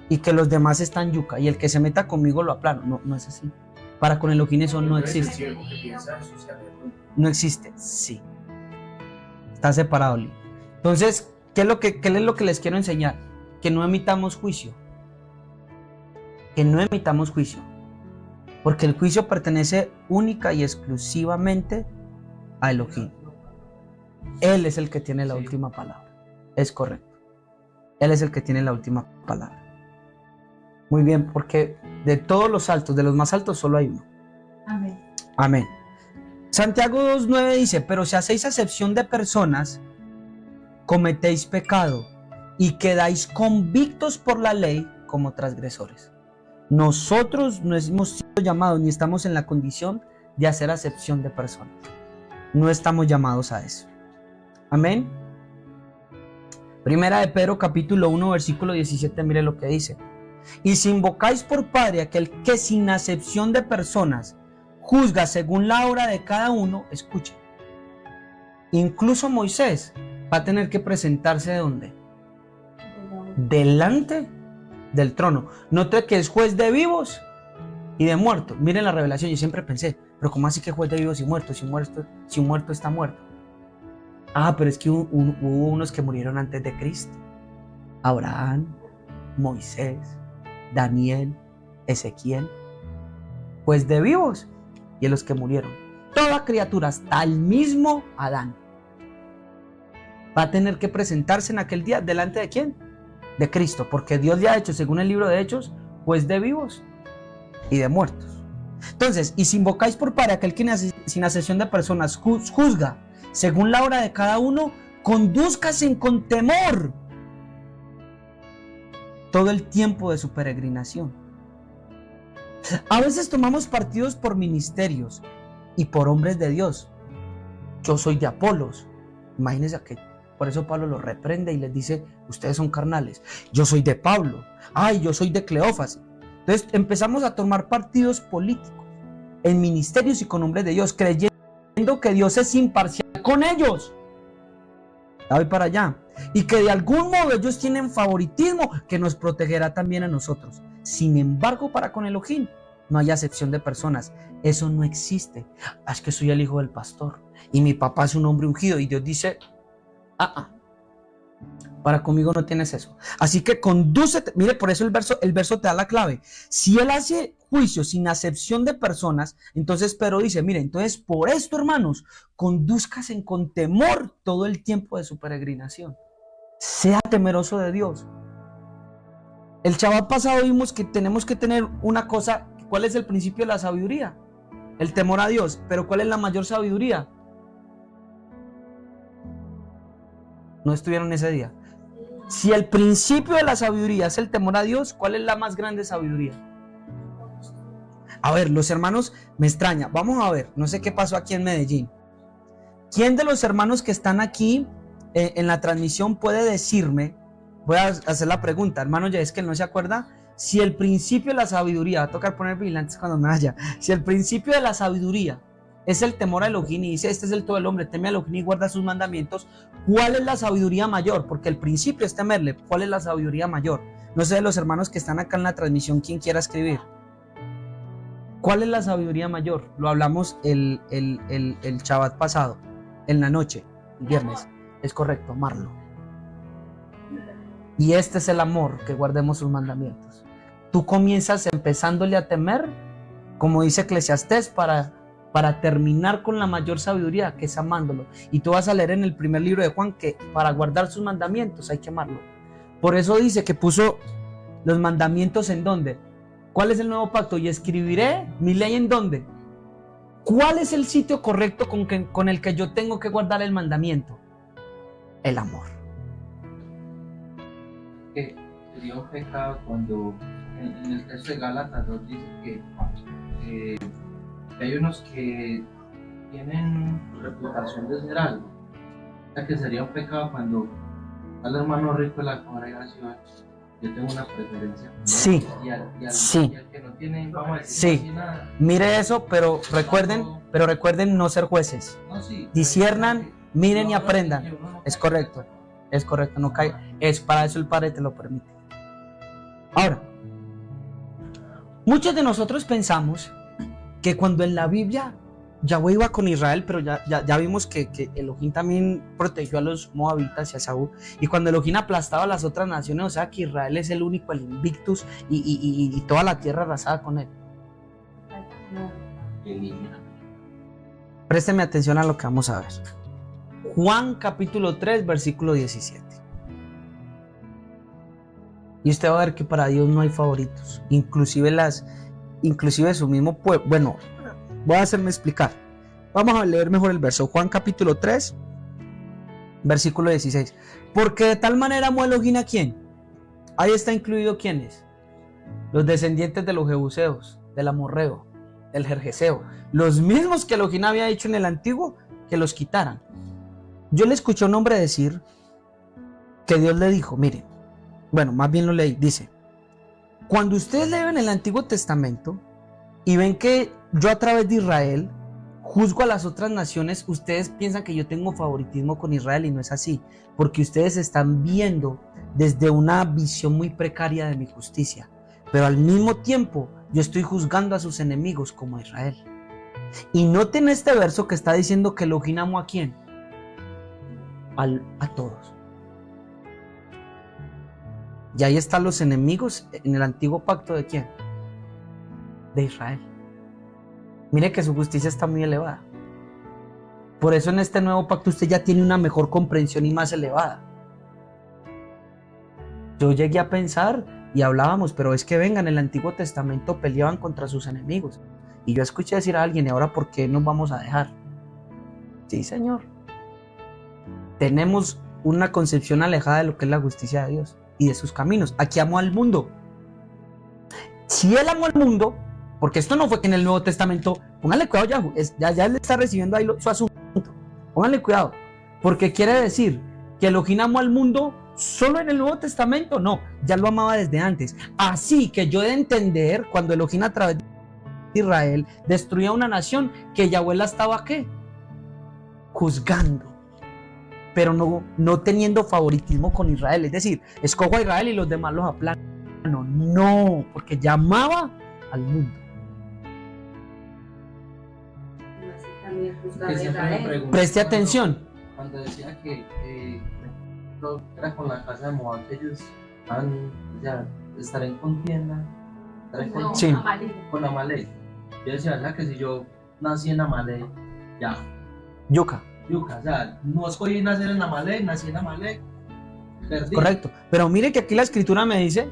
y que los demás están yuca y el que se meta conmigo lo aplano. No, no es así. Para con Elohim eso no existe. No existe. Sí. Está separado. Entonces, ¿qué es lo que les quiero enseñar? Que no emitamos juicio. Que no emitamos juicio. Porque el juicio pertenece única y exclusivamente a Elohim. Él es el que tiene la última palabra. Es correcto. Él es el que tiene la última palabra. Muy bien, porque de todos los altos, de los más altos, solo hay uno. Amén. Amén. Santiago 2:9 dice, pero si hacéis acepción de personas, cometéis pecado y quedáis convictos por la ley como transgresores. Nosotros no hemos sido llamados ni estamos en la condición de hacer acepción de personas. No estamos llamados a eso. Amén. Primera de Pedro capítulo 1 versículo 17, mire lo que dice. Y si invocáis por Padre aquel que sin acepción de personas juzga según la obra de cada uno, escuche. Incluso Moisés va a tener que presentarse ¿de dónde? Delante del trono. Note que es juez de vivos y de muertos. Miren la revelación, yo siempre pensé, pero ¿cómo así que juez de vivos y muertos? Si un muerto está muerto. Ah, pero es que hubo unos que murieron antes de Cristo. Abraham, Moisés, Daniel, Ezequiel. Juez de vivos y de los que murieron. Toda criatura, hasta el mismo Adán, va a tener que presentarse en aquel día delante de ¿quién? De Cristo, porque Dios le ha hecho, según el libro de Hechos, juez de vivos y de muertos. Entonces, y si invocáis por Padre aquel que sin acepción de personas juzga según la obra de cada uno, condúzcase con temor todo el tiempo de su peregrinación. A veces tomamos partidos por ministerios y por hombres de Dios. Yo soy de Apolos. Imagínense que por eso Pablo los reprende y les dice, ustedes son carnales. Yo soy de Pablo. Ay, yo soy de Cleófas. Entonces empezamos a tomar partidos políticos en ministerios y con hombres de Dios, creyendo que Dios es imparcial con ellos. Ya voy para allá. Y que de algún modo ellos tienen favoritismo que nos protegerá también a nosotros. Sin embargo, para con Elohim no hay acepción de personas. Eso no existe. Es que soy el hijo del pastor y mi papá es un hombre ungido y Dios dice, para conmigo no tienes eso. Así que condúcete. Mire, por eso el verso te da la clave. Si él hace juicio sin acepción de personas, entonces Pedro dice, mire, entonces por esto, hermanos, condúzcase con temor todo el tiempo de su peregrinación. Sea temeroso de Dios. El Shabbat pasado vimos que tenemos que tener una cosa. ¿Cuál es el principio de la sabiduría? El temor a Dios. Pero ¿cuál es la mayor sabiduría? No estuvieron ese día. Si el principio de la sabiduría es el temor a Dios, ¿cuál es la más grande sabiduría? A ver, los hermanos, me extraña. Vamos a ver, no sé qué pasó aquí en Medellín. ¿Quién de los hermanos que están aquí en la transmisión puede decirme? Voy a hacer la pregunta, hermano, ya es que él no se acuerda. Si el principio de la sabiduría, va a tocar poner vigilantes cuando me vaya. Si el principio de la sabiduría es el temor a Elohim y dice, este es el todo el hombre, teme a Elohim y guarda sus mandamientos, ¿cuál es la sabiduría mayor? Porque el principio es temerle. ¿Cuál es la sabiduría mayor? No sé de los hermanos que están acá en la transmisión, ¿quién quiera escribir? ¿Cuál es la sabiduría mayor? Lo hablamos el Shabbat pasado, en la noche, el viernes. Es correcto, amarlo. Y este es el amor, que guardemos sus mandamientos. Tú comienzas empezándole a temer, como dice Eclesiastés, para terminar con la mayor sabiduría, que es amándolo. Y tú vas a leer en el primer libro de Juan que para guardar sus mandamientos hay que amarlo. Por eso dice que puso los mandamientos en dónde. ¿Cuál es el nuevo pacto? Y escribiré mi ley en dónde. ¿Cuál es el sitio correcto con el que yo tengo que guardar el mandamiento? El amor. Que sería un pecado cuando en el texto de Gálatas nos dice que hay unos que tienen reputación de ser algo. O sea, que sería un pecado cuando al hermano rico de la congregación yo tengo una preferencia. Sí, sí. Y al que no tiene, vamos a decir, Sí. nada. Mire eso, pero recuerden no ser jueces. No, sí. Disciernan, miren y No, no, aprendan. que uno no Es caiga. correcto, no caiga. Es para eso el Padre te lo permite. Ahora, muchos de nosotros pensamos que cuando en la Biblia Yahweh iba con Israel, pero ya vimos que Elohim también protegió a los moabitas y a Saúl, y cuando Elohim aplastaba a las otras naciones, o sea que Israel es el único, el Invictus, y toda la tierra arrasada con él. Elimina. Présteme atención a lo que vamos a ver. Juan capítulo 3, versículo 17. Y usted va a ver que para Dios no hay favoritos, inclusive su mismo pueblo. Bueno, voy a hacerme explicar. Vamos a leer mejor el verso. Juan capítulo 3, versículo 16. Porque de tal manera amó Elohim a quién. Ahí está incluido quiénes. Los descendientes de los Jebuseos, del Amorreo, del Gergeseo. Los mismos que Elohim había dicho en el antiguo que los quitaran. Yo le escuché a un hombre decir que Dios le dijo, miren, bueno, más bien lo leí, dice, cuando ustedes leen el Antiguo Testamento y ven que yo a través de Israel juzgo a las otras naciones, ustedes piensan que yo tengo favoritismo con Israel y no es así, porque ustedes están viendo desde una visión muy precaria de mi justicia, pero al mismo tiempo yo estoy juzgando a sus enemigos como a Israel. Y noten este verso que está diciendo que Elohim amó ¿a quién? A todos. Y ahí están los enemigos en el antiguo pacto ¿de quién? De Israel. Mire que su justicia está muy elevada. Por eso en este nuevo pacto usted ya tiene una mejor comprensión y más elevada. Yo llegué a pensar y hablábamos, pero es que venga, en el Antiguo Testamento peleaban contra sus enemigos. Y yo escuché decir a alguien, ¿y ahora por qué nos vamos a dejar? Sí, Señor. Tenemos una concepción alejada de lo que es la justicia de Dios y de sus caminos. Aquí amó al mundo. Si Él amó al mundo, porque esto no fue que en el Nuevo Testamento, pónganle cuidado, ya Él está recibiendo ahí su asunto. Pónganle cuidado, porque quiere decir que Elohim amó al mundo solo en el Nuevo Testamento. No, ya lo amaba desde antes. Así que yo he de entender cuando Elohim a través de Israel destruía una nación, que Yahweh la estaba ¿qué? Juzgando, pero no teniendo favoritismo con Israel. Es decir, escojo a Israel y los demás los aplano. No, porque llamaba al mundo. Que siempre me pregunto, Preste atención. Cuando decía que era con la casa de Moab, ellos van, ya, estar en contienda, Sí. con Amalek. Yo decía, ¿verdad? Que si yo nací en Amalek, ya, Yuca. o sea, no escogí nacer en Amalek, nací en Amalek, perdí. Correcto. Pero mire que aquí la escritura me dice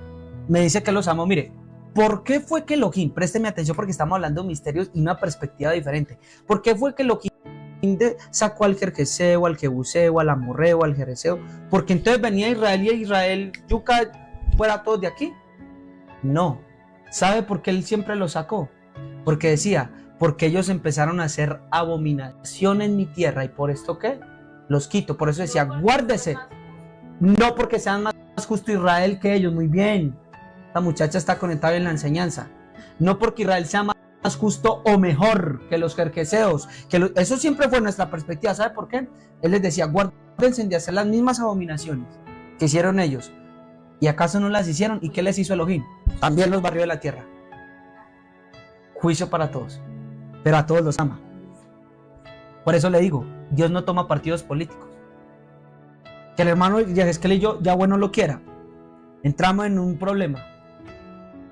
que los amo. Mire, ¿por qué fue que Elohim, présteme atención porque estamos hablando de misterios y una perspectiva diferente? ¿Por qué fue que Elohim sacó al Gergeseo, al Jebuseo, al Amorreo, al Jereseo? Porque entonces venía Israel y Israel, yuca, fuera todos de aquí. No. ¿Sabe por qué él siempre los sacó? Porque decía, porque ellos empezaron a hacer abominación en mi tierra y por esto ¿qué? Los quito. Por eso decía, guárdese. No porque sean más justo Israel que ellos, muy bien. La muchacha está conectada en la enseñanza. No porque Israel sea más justo o mejor que los jerjeseos. Eso siempre fue nuestra perspectiva. ¿Sabe por qué? Él les decía, guárdense de hacer las mismas abominaciones que hicieron ellos. ¿Y acaso no las hicieron? ¿Y qué les hizo Elohim? También los barrió de la tierra. Juicio para todos. Pero a todos los ama. Por eso le digo, Dios no toma partidos políticos. Que el hermano Yehezkel y yo ya bueno lo quiera. Entramos en un problema.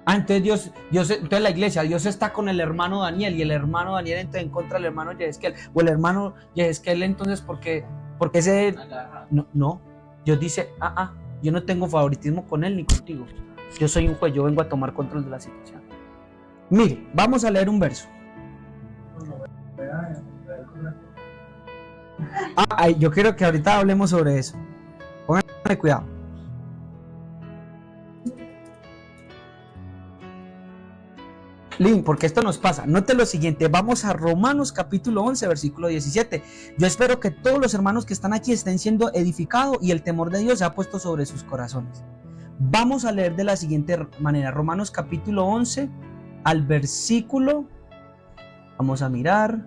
Entonces entonces la iglesia, Dios está con el hermano Daniel y el hermano Daniel entra en contra del hermano Yehezkel. O el hermano Yehezkel entonces porque ese... No, Dios dice, yo no tengo favoritismo con él ni contigo. Yo soy un juez, yo vengo a tomar control de la situación. Mire, vamos a leer un verso. Yo quiero que ahorita hablemos sobre eso. Pónganme cuidado. Link, porque esto nos pasa. Note lo siguiente, vamos a Romanos capítulo 11, versículo 17. Yo espero que todos los hermanos que están aquí estén siendo edificados y el temor de Dios se ha puesto sobre sus corazones. Vamos a leer de la siguiente manera. Romanos capítulo 11 al versículo, vamos a mirar,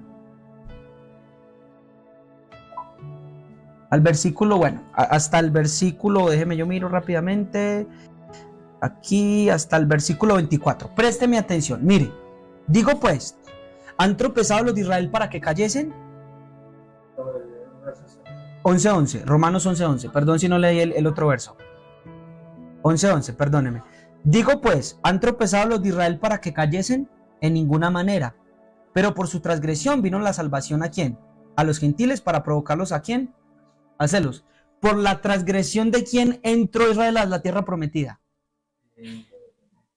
al versículo, bueno, hasta el versículo, déjeme yo miro rápidamente, aquí hasta el versículo 24. Présteme atención, mire, digo pues, ¿han tropezado los de Israel para que cayesen? 11:11, Romanos 11:11, perdón si no leí el otro verso. 11:11, perdóneme. Digo pues, ¿han tropezado los de Israel para que cayesen? En ninguna manera. Pero por su transgresión vino la salvación ¿a quién? A los gentiles, para provocarlos ¿a quién? A celos. ¿Por la transgresión de quién entró Israel a la tierra prometida?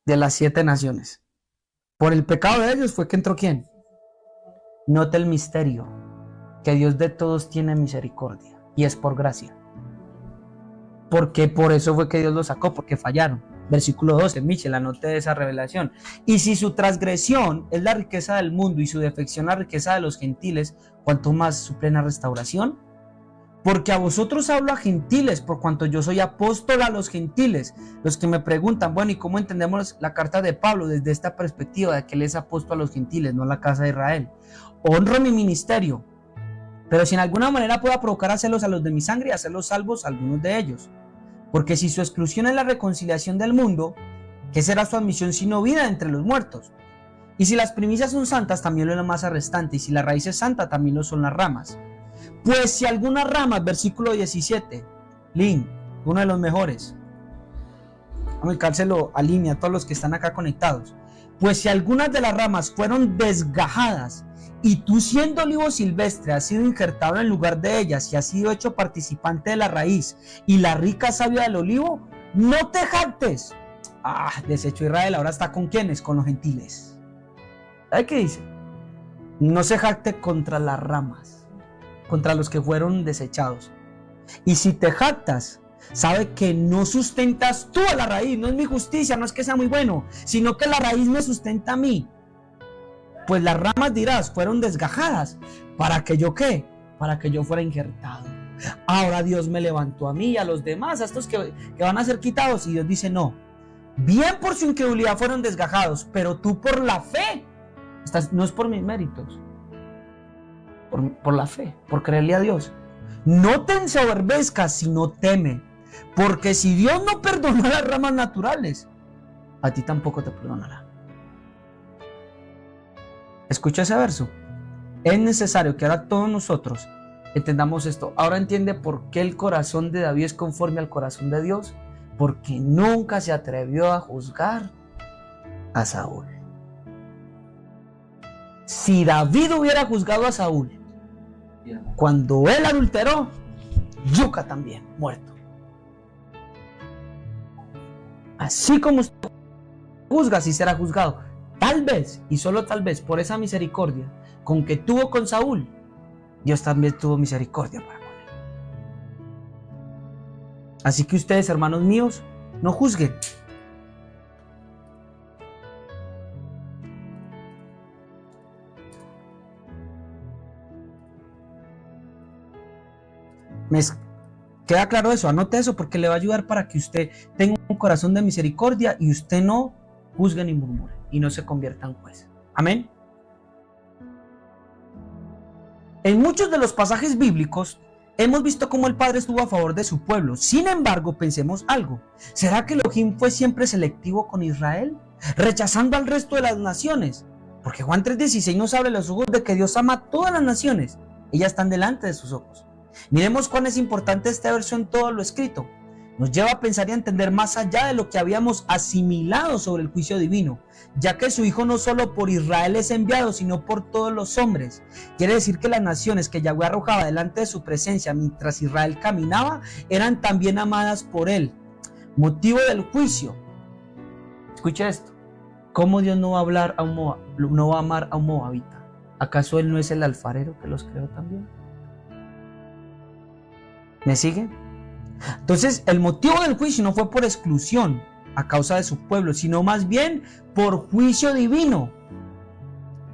De las 7 naciones. Por el pecado de ellos fue que entró ¿quién? Note el misterio, que Dios de todos tiene misericordia, y es por gracia. Porque por eso fue que Dios los sacó, porque fallaron. Versículo 12, Michel, anote esa revelación. Y si su transgresión es la riqueza del mundo y su defección la riqueza de los gentiles, ¿cuánto más su plena restauración? Porque a vosotros hablo a gentiles, por cuanto yo soy apóstol a los gentiles. Los que me preguntan, bueno, ¿y cómo entendemos la carta de Pablo desde esta perspectiva de que él es apóstol a los gentiles, no a la casa de Israel? Honro mi ministerio, pero si en alguna manera puedo provocar a celos a los de mi sangre y hacerlos salvos a algunos de ellos. Porque si su exclusión es la reconciliación del mundo, ¿qué será su admisión sino vida entre los muertos? Y si las primicias son santas, también lo es la masa restante, y si la raíz es santa, también lo son las ramas. Pues si algunas ramas, versículo 17, Lin, uno de los mejores, vamos a cárselo a línea a todos los que están acá conectados. Pues si algunas de las ramas fueron desgajadas, y tú siendo olivo silvestre has sido injertado en lugar de ellas y has sido hecho participante de la raíz y la rica savia del olivo, no te jactes. Deshecho Israel, ahora está con ¿quiénes? Con los gentiles. ¿Sabe qué dice? No se jacte contra las ramas, contra los que fueron desechados. Y si te jactas, sabe que no sustentas tú a la raíz, no es mi justicia, no es que sea muy bueno, sino que la raíz me sustenta a mí. Pues las ramas, dirás, fueron desgajadas. ¿Para que yo qué? Para que yo fuera injertado. Ahora Dios me levantó a mí y a los demás, a estos que van a ser quitados. Y Dios dice, no. Bien por su incredulidad fueron desgajados, pero tú por la fe. No es por mis méritos. Por la fe, por creerle a Dios. No te ensoberbezcas, sino teme. Porque si Dios no perdonó las ramas naturales, a ti tampoco te perdonará. Escucha ese verso. Es necesario que ahora todos nosotros entendamos esto. Ahora entiende por qué el corazón de David es conforme al corazón de Dios. Porque nunca se atrevió a juzgar a Saúl. Si David hubiera juzgado a Saúl cuando él adulteró, yuca también, muerto. Así como usted juzga, así será juzgado. Tal vez, y solo tal vez, por esa misericordia con que tuvo con Saúl, Dios también tuvo misericordia para con él. Así que ustedes, hermanos míos, no juzguen. ¿Me queda claro eso? Anote eso porque le va a ayudar para que usted tenga un corazón de misericordia y usted no juzgue ni murmure y no se convierta en juez. Amén. En muchos de los pasajes bíblicos hemos visto cómo el Padre estuvo a favor de su pueblo. Sin embargo, pensemos algo. ¿Será que Elohim fue siempre selectivo con Israel, rechazando al resto de las naciones? Porque Juan 3:16 nos abre los ojos de que Dios ama a todas las naciones. Ellas están delante de sus ojos. Miremos cuán es importante este verso en todo lo escrito. Nos lleva a pensar y a entender más allá de lo que habíamos asimilado sobre el juicio divino, ya que su Hijo no solo por Israel es enviado, sino por todos los hombres. Quiere decir que las naciones que Yahweh arrojaba delante de su presencia mientras Israel caminaba, eran también amadas por él. Motivo del juicio. Escucha esto. ¿Cómo Dios no va a amar a un moabita? ¿Acaso él no es el alfarero que los creó también? ¿Me sigue? Entonces, el motivo del juicio no fue por exclusión a causa de su pueblo, sino más bien por juicio divino.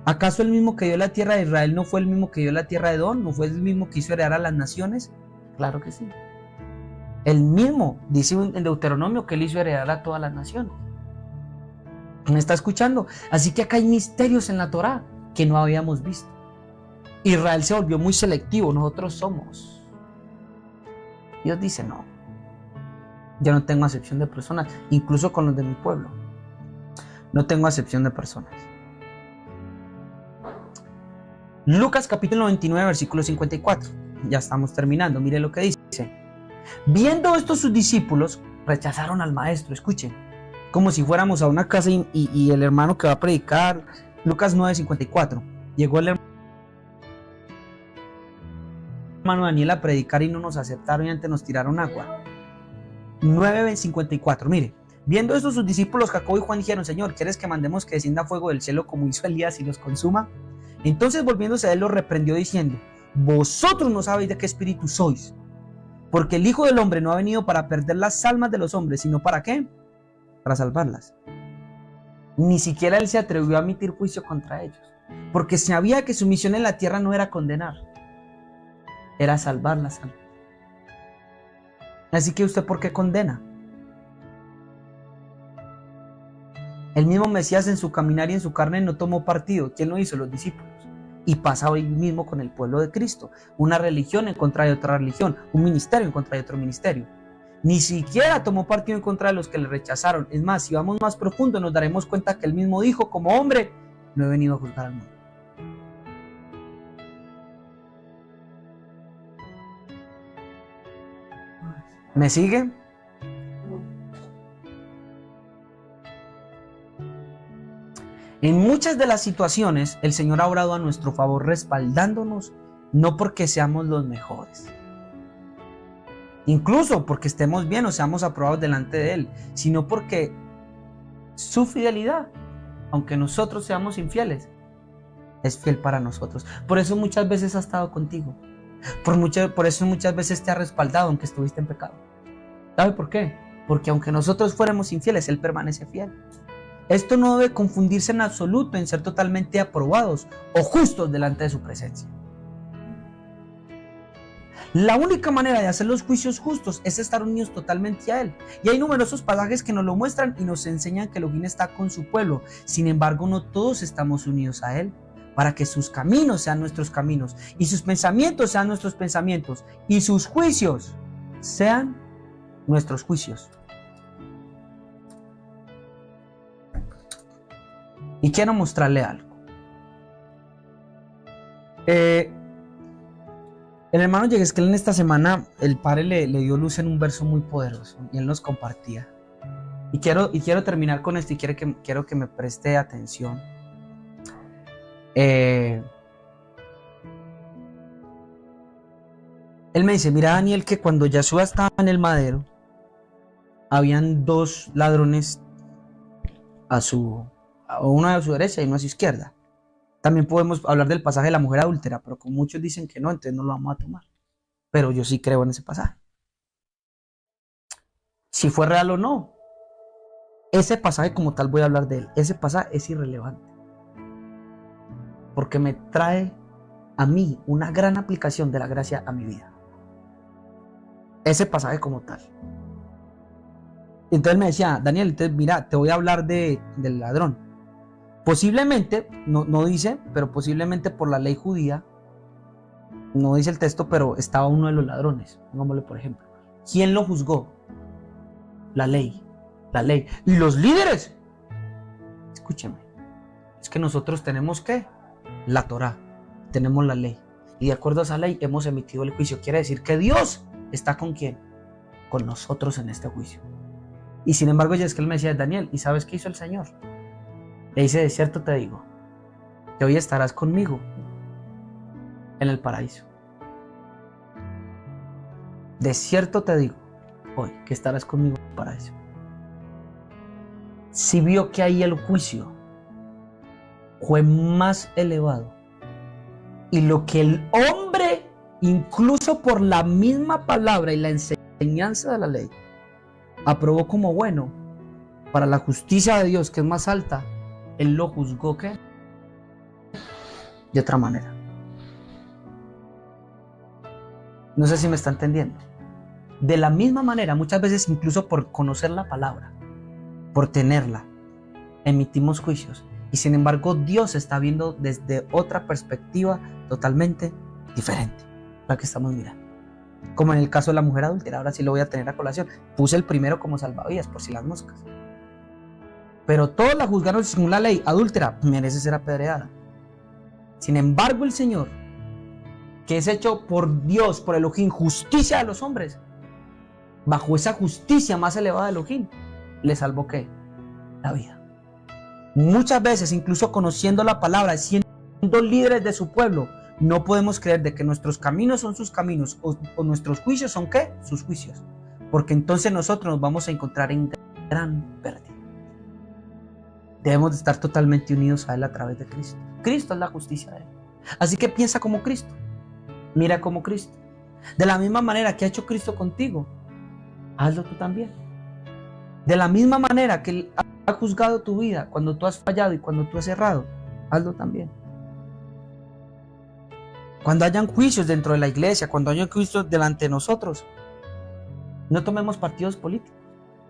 ¿Acaso el mismo que dio la tierra de Israel no fue el mismo que dio la tierra de Edom? ¿No fue el mismo que hizo heredar a las naciones? Claro que sí. Él mismo dice en Deuteronomio que él hizo heredar a todas las naciones. ¿Me está escuchando? Así que acá hay misterios en la Torá que no habíamos visto. Israel se volvió muy selectivo, nosotros somos. Dios dice no. Yo no tengo acepción de personas, incluso con los de mi pueblo. No tengo acepción de personas. Lucas capítulo 29, versículo 54. Ya estamos terminando, mire lo que dice. Viendo esto sus discípulos rechazaron al maestro, escuchen, como si fuéramos a una casa y el hermano que va a predicar, Lucas 9:54, llegó el hermano Daniel a predicar y no nos aceptaron y antes nos tiraron agua. 9:54, mire, viendo esto sus discípulos Jacobo y Juan dijeron, Señor, ¿quieres que mandemos que descienda fuego del cielo como hizo Elías y los consuma? Entonces volviéndose a él los reprendió diciendo, vosotros no sabéis de qué espíritu sois, porque el Hijo del Hombre no ha venido para perder las almas de los hombres, sino ¿para qué? Para salvarlas. Ni siquiera él se atrevió a emitir juicio contra ellos, porque sabía que su misión en la tierra no era condenar, era salvar las almas. Así que ¿usted por qué condena? El mismo Mesías en su caminar y en su carne no tomó partido. ¿Quién lo hizo? Los discípulos. Y pasa hoy mismo con el pueblo de Cristo. Una religión en contra de otra religión, un ministerio en contra de otro ministerio. Ni siquiera tomó partido en contra de los que le rechazaron. Es más, si vamos más profundo nos daremos cuenta que él mismo dijo, como hombre, no he venido a juzgar al mundo. ¿Me sigue? En muchas de las situaciones, el Señor ha obrado a nuestro favor respaldándonos, no porque seamos los mejores, incluso porque estemos bien o seamos aprobados delante de Él, sino porque su fidelidad, aunque nosotros seamos infieles, es fiel para nosotros. Por eso muchas veces ha estado contigo. Por eso muchas veces te ha respaldado aunque estuviste en pecado. ¿Sabe por qué? Porque aunque nosotros fuéramos infieles, Él permanece fiel. Esto no debe confundirse en absoluto en ser totalmente aprobados o justos delante de su presencia. La única manera de hacer los juicios justos es estar unidos totalmente a Él. Y hay numerosos pasajes que nos lo muestran y nos enseñan que Elohim está con su pueblo. Sin embargo, no todos estamos unidos a Él, para que sus caminos sean nuestros caminos, y sus pensamientos sean nuestros pensamientos, y sus juicios sean nuestros juicios. Y quiero mostrarle algo. El hermano Yeguesquel en esta semana, el padre le dio luz en un verso muy poderoso y él nos compartía. Y quiero terminar con esto y quiero que me preste atención. Él me dice, mira Daniel, que cuando Yahshua estaba en el madero, habían dos ladrones uno a su derecha y uno a su izquierda. También podemos hablar del pasaje de la mujer adúltera, pero como muchos dicen que no, entonces no lo vamos a tomar. Pero yo sí creo en ese pasaje. Si fue real o no, ese pasaje como tal voy a hablar de él. Ese pasaje es irrelevante, porque me trae a mí una gran aplicación de la gracia a mi vida. Ese pasaje como tal. Entonces me decía, Daniel, entonces mira, te voy a hablar del ladrón. Posiblemente, no dice, pero posiblemente por la ley judía, no dice el texto, pero estaba uno de los ladrones. Pongámosle por ejemplo. ¿Quién lo juzgó? La ley. Y los líderes. Escúcheme. Es que nosotros tenemos ¿qué? La Torá. Tenemos la ley. Y de acuerdo a esa ley hemos emitido el juicio. Quiere decir que Dios está ¿con quién? Con nosotros en este juicio. Y sin embargo, ya es que él me decía, Daniel, ¿y sabes qué hizo el Señor? Le dice, de cierto te digo, que hoy estarás conmigo en el paraíso. De cierto te digo, hoy, que estarás conmigo en el paraíso. Si vio que ahí el juicio fue más elevado, y lo que el hombre, incluso por la misma palabra y la enseñanza de la ley, aprobó como bueno, para la justicia de Dios, que es más alta, él lo juzgó ¿qué? De otra manera. No sé si me está entendiendo. De la misma manera, muchas veces incluso por conocer la palabra, por tenerla, emitimos juicios. Y sin embargo, Dios está viendo desde otra perspectiva totalmente diferente a la que estamos mirando. Como en el caso de la mujer adúltera, ahora sí lo voy a tener a colación. Puse el primero como salvavidas, por si las moscas. Pero todos la juzgaron según la ley, adúltera, merece ser apedreada. Sin embargo, el Señor, que es hecho por Dios, por Elohim, justicia de los hombres, bajo esa justicia más elevada de Elohim, le salvó ¿qué? La vida. Muchas veces, incluso conociendo la palabra, siendo líderes de su pueblo, no podemos creer de que nuestros caminos son sus caminos o nuestros juicios son ¿qué? Sus juicios. Porque entonces nosotros nos vamos a encontrar en gran pérdida. Debemos de estar totalmente unidos a Él a través de Cristo. Cristo es la justicia de Él. Así que piensa como Cristo. Mira como Cristo. De la misma manera que ha hecho Cristo contigo, hazlo tú también. De la misma manera que Él ha juzgado tu vida cuando tú has fallado y cuando tú has errado, hazlo también. Cuando hayan juicios dentro de la iglesia, cuando hayan juicios delante de nosotros, no tomemos partidos políticos.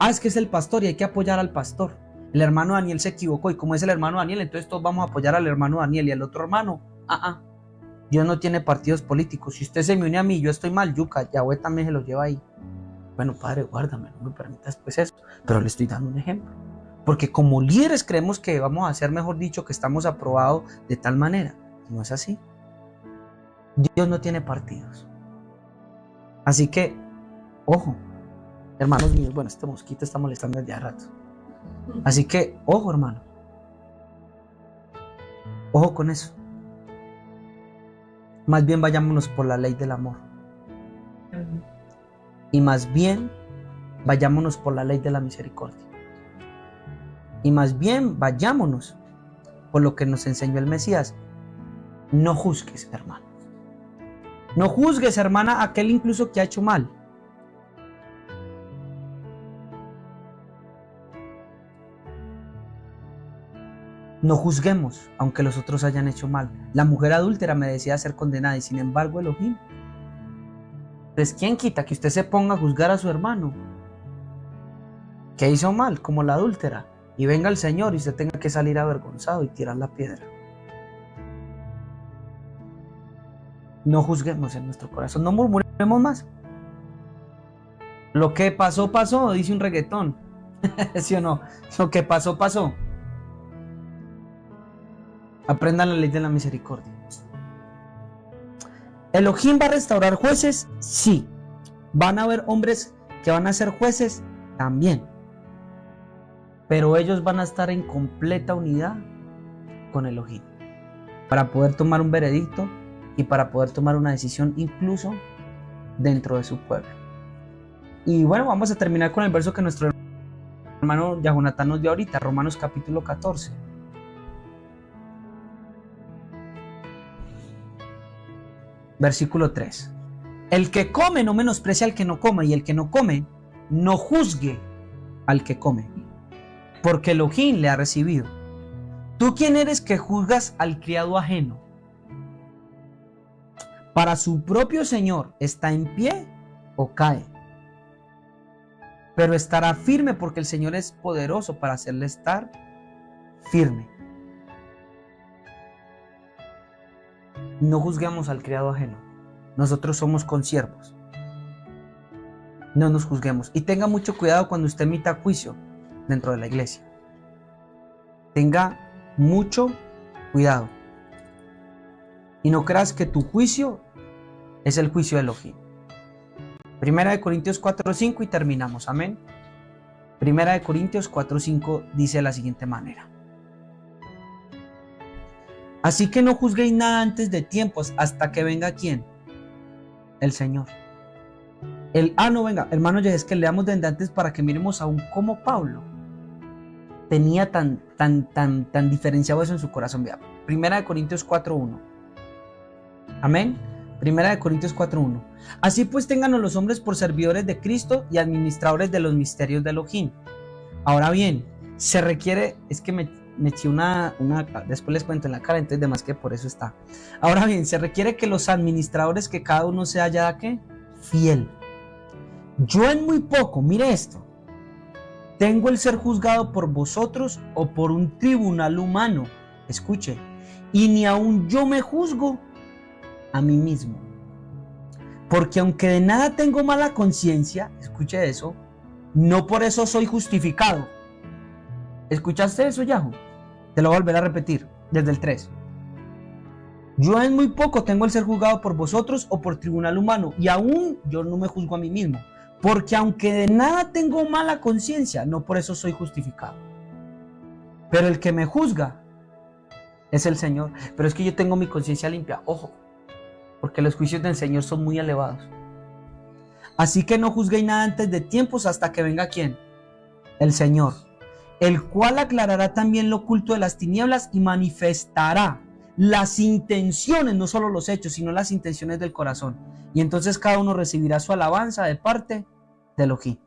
Es que es el pastor y hay que apoyar al pastor. El hermano Daniel se equivocó y como es el hermano Daniel, entonces todos vamos a apoyar al hermano Daniel y al otro hermano. Dios no tiene partidos políticos. Si usted se me une a mí y yo estoy mal, yuca, Yahweh también se lo lleva ahí. Bueno, Padre, guárdame, no me permitas pues eso. Pero le estoy dando un ejemplo. Porque como líderes creemos que vamos a hacer, mejor dicho, que estamos aprobados de tal manera. No es así. Dios no tiene partidos. Así que, ojo, hermanos míos, bueno, este mosquito está molestando desde hace rato. Así que, ojo, hermano. Ojo con eso. Más bien vayámonos por la ley del amor. Y más bien vayámonos por la ley de la misericordia. Y más bien vayámonos por lo que nos enseñó el Mesías. No juzgues, hermano. No juzgues, hermana, a aquel incluso que ha hecho mal. No juzguemos, aunque los otros hayan hecho mal. La mujer adúltera merecía ser condenada y sin embargo Elohim. Pues ¿quién quita que usted se ponga a juzgar a su hermano que hizo mal, como la adúltera, y venga el Señor y usted tenga que salir avergonzado y tirar la piedra? No juzguemos en nuestro corazón, no murmuremos más. Lo que pasó, pasó, dice un reggaetón. ¿Sí o no? Lo que pasó, pasó. Aprendan la ley de la misericordia. ¿Elohim va a restaurar jueces? Sí. ¿Van a haber hombres que van a ser jueces? También. Pero ellos van a estar en completa unidad con Elohim para poder tomar un veredicto y para poder tomar una decisión incluso dentro de su pueblo. Y bueno, vamos a terminar con el verso que nuestro hermano Yahonatán nos dio ahorita, Romanos capítulo 14. Versículo 3. El que come no menosprecia al que no come, y el que no come no juzgue al que come, porque Elohim le ha recibido. ¿Tú quién eres que juzgas al criado ajeno? Para su propio Señor está en pie o cae, pero estará firme porque el Señor es poderoso para hacerle estar firme. No juzguemos al criado ajeno. Nosotros somos consiervos. No nos juzguemos. Y tenga mucho cuidado cuando usted emita juicio dentro de la iglesia. Tenga mucho cuidado. Y no creas que tu juicio es el juicio de Elohim. Primera de Corintios 4:5 y terminamos. Amén. Primera de Corintios 4:5 dice de la siguiente manera. Así que no juzguéis nada antes de tiempos hasta que venga ¿quién? El Señor. No venga, hermano, ya es que leamos desde antes para que miremos aún cómo Pablo tenía tan diferenciado eso en su corazón. Vea, Primera de Corintios 4:1. Amén. Primera de Corintios 4:1. Así pues tengan los hombres por servidores de Cristo y administradores de los misterios de Elohim. Ahora bien, se requiere, es que me eché una, después les cuento en la cara, entonces de más que por eso está. Ahora bien, se requiere que los administradores, que cada uno sea ya ¿qué? Fiel. Yo en muy poco, mire esto, tengo el ser juzgado por vosotros o por un tribunal humano. Escuche, y ni aun yo me juzgo a mí mismo. Porque aunque de nada tengo mala conciencia, escuche eso, no por eso soy justificado. ¿Escuchaste eso, Yahu? Te lo voy a volver a repetir desde el 3. Yo en muy poco tengo el ser juzgado por vosotros o por tribunal humano, y aún yo no me juzgo a mí mismo. Porque aunque de nada tengo mala conciencia, no por eso soy justificado. Pero el que me juzga es el Señor. Pero es que yo tengo mi conciencia limpia. Ojo, porque los juicios del Señor son muy elevados. Así que no juzguéis nada antes de tiempos hasta que venga ¿quién? El Señor, el cual aclarará también lo oculto de las tinieblas y manifestará las intenciones, no solo los hechos, sino las intenciones del corazón. Y entonces cada uno recibirá su alabanza de parte de Elohim.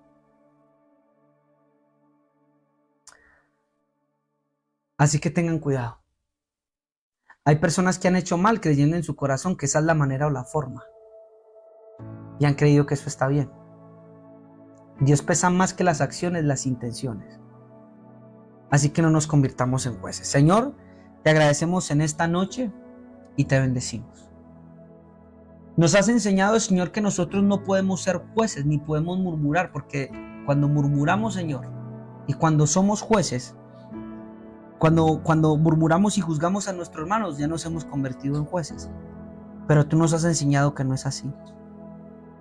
Así que tengan cuidado. Hay personas que han hecho mal creyendo en su corazón que esa es la manera o la forma. Y han creído que eso está bien. Dios pesa más que las acciones, las intenciones. Así que no nos convirtamos en jueces. Señor, te agradecemos en esta noche y te bendecimos. Nos has enseñado, Señor, que nosotros no podemos ser jueces ni podemos murmurar, porque cuando murmuramos, Señor, y cuando somos jueces, cuando murmuramos y juzgamos a nuestros hermanos, ya nos hemos convertido en jueces. Pero tú nos has enseñado que no es así.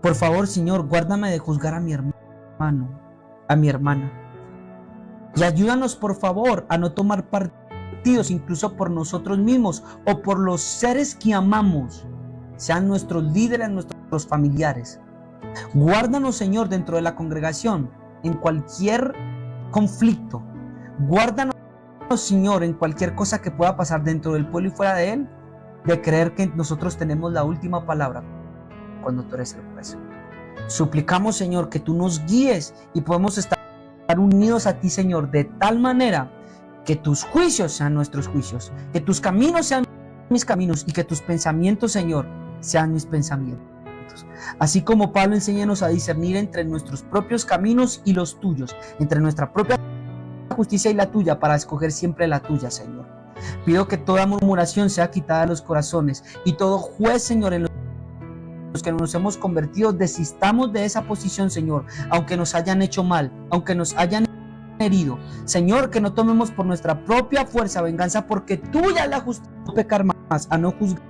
Por favor, Señor, guárdame de juzgar a mi hermano, a mi hermana. Y ayúdanos, por favor, a no tomar partidos, incluso por nosotros mismos o por los seres que amamos, sean nuestros líderes, nuestros familiares. Guárdanos, Señor, dentro de la congregación, en cualquier conflicto. Guárdanos, Señor, en cualquier cosa que pueda pasar dentro del pueblo y fuera de él, de creer que nosotros tenemos la última palabra cuando tú eres el juez. Suplicamos, Señor, que tú nos guíes y podemos estar unidos a ti, Señor, de tal manera que tus juicios sean nuestros juicios, que tus caminos sean mis caminos y que tus pensamientos, Señor, sean mis pensamientos. Así como Pablo, enséñanos a discernir entre nuestros propios caminos y los tuyos, entre nuestra propia justicia y la tuya, para escoger siempre la tuya, Señor. Pido que toda murmuración sea quitada de los corazones y todo juez, Señor, en los que nos hemos convertido, desistamos de esa posición, Señor, aunque nos hayan hecho mal, aunque nos hayan herido. Señor, que no tomemos por nuestra propia fuerza venganza, porque tuya es la justicia. No pecar más, a no juzgar,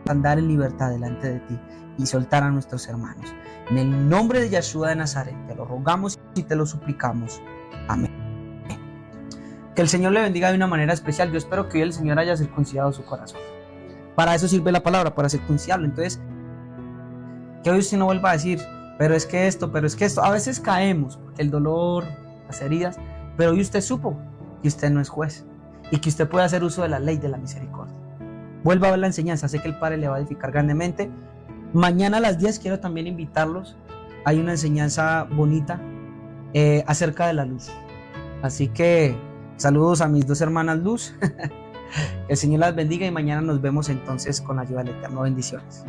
andar en libertad delante de ti y soltar a nuestros hermanos. En el nombre de Yeshua de Nazaret, te lo rogamos y te lo suplicamos. Amén. Que el Señor le bendiga de una manera especial. Yo espero que hoy el Señor haya circuncidado su corazón. Para eso sirve la palabra, para circuncidarlo. Entonces, que hoy usted no vuelva a decir, pero es que esto. A veces caemos, porque el dolor, las heridas, pero hoy usted supo que usted no es juez y que usted puede hacer uso de la ley de la misericordia. Vuelva a ver la enseñanza, sé que el Padre le va a edificar grandemente. Mañana a las 10 quiero también invitarlos. Hay una enseñanza bonita acerca de la luz. Así que saludos a mis dos hermanas Luz. Que el Señor las bendiga y mañana nos vemos entonces con la ayuda del Eterno. Bendiciones.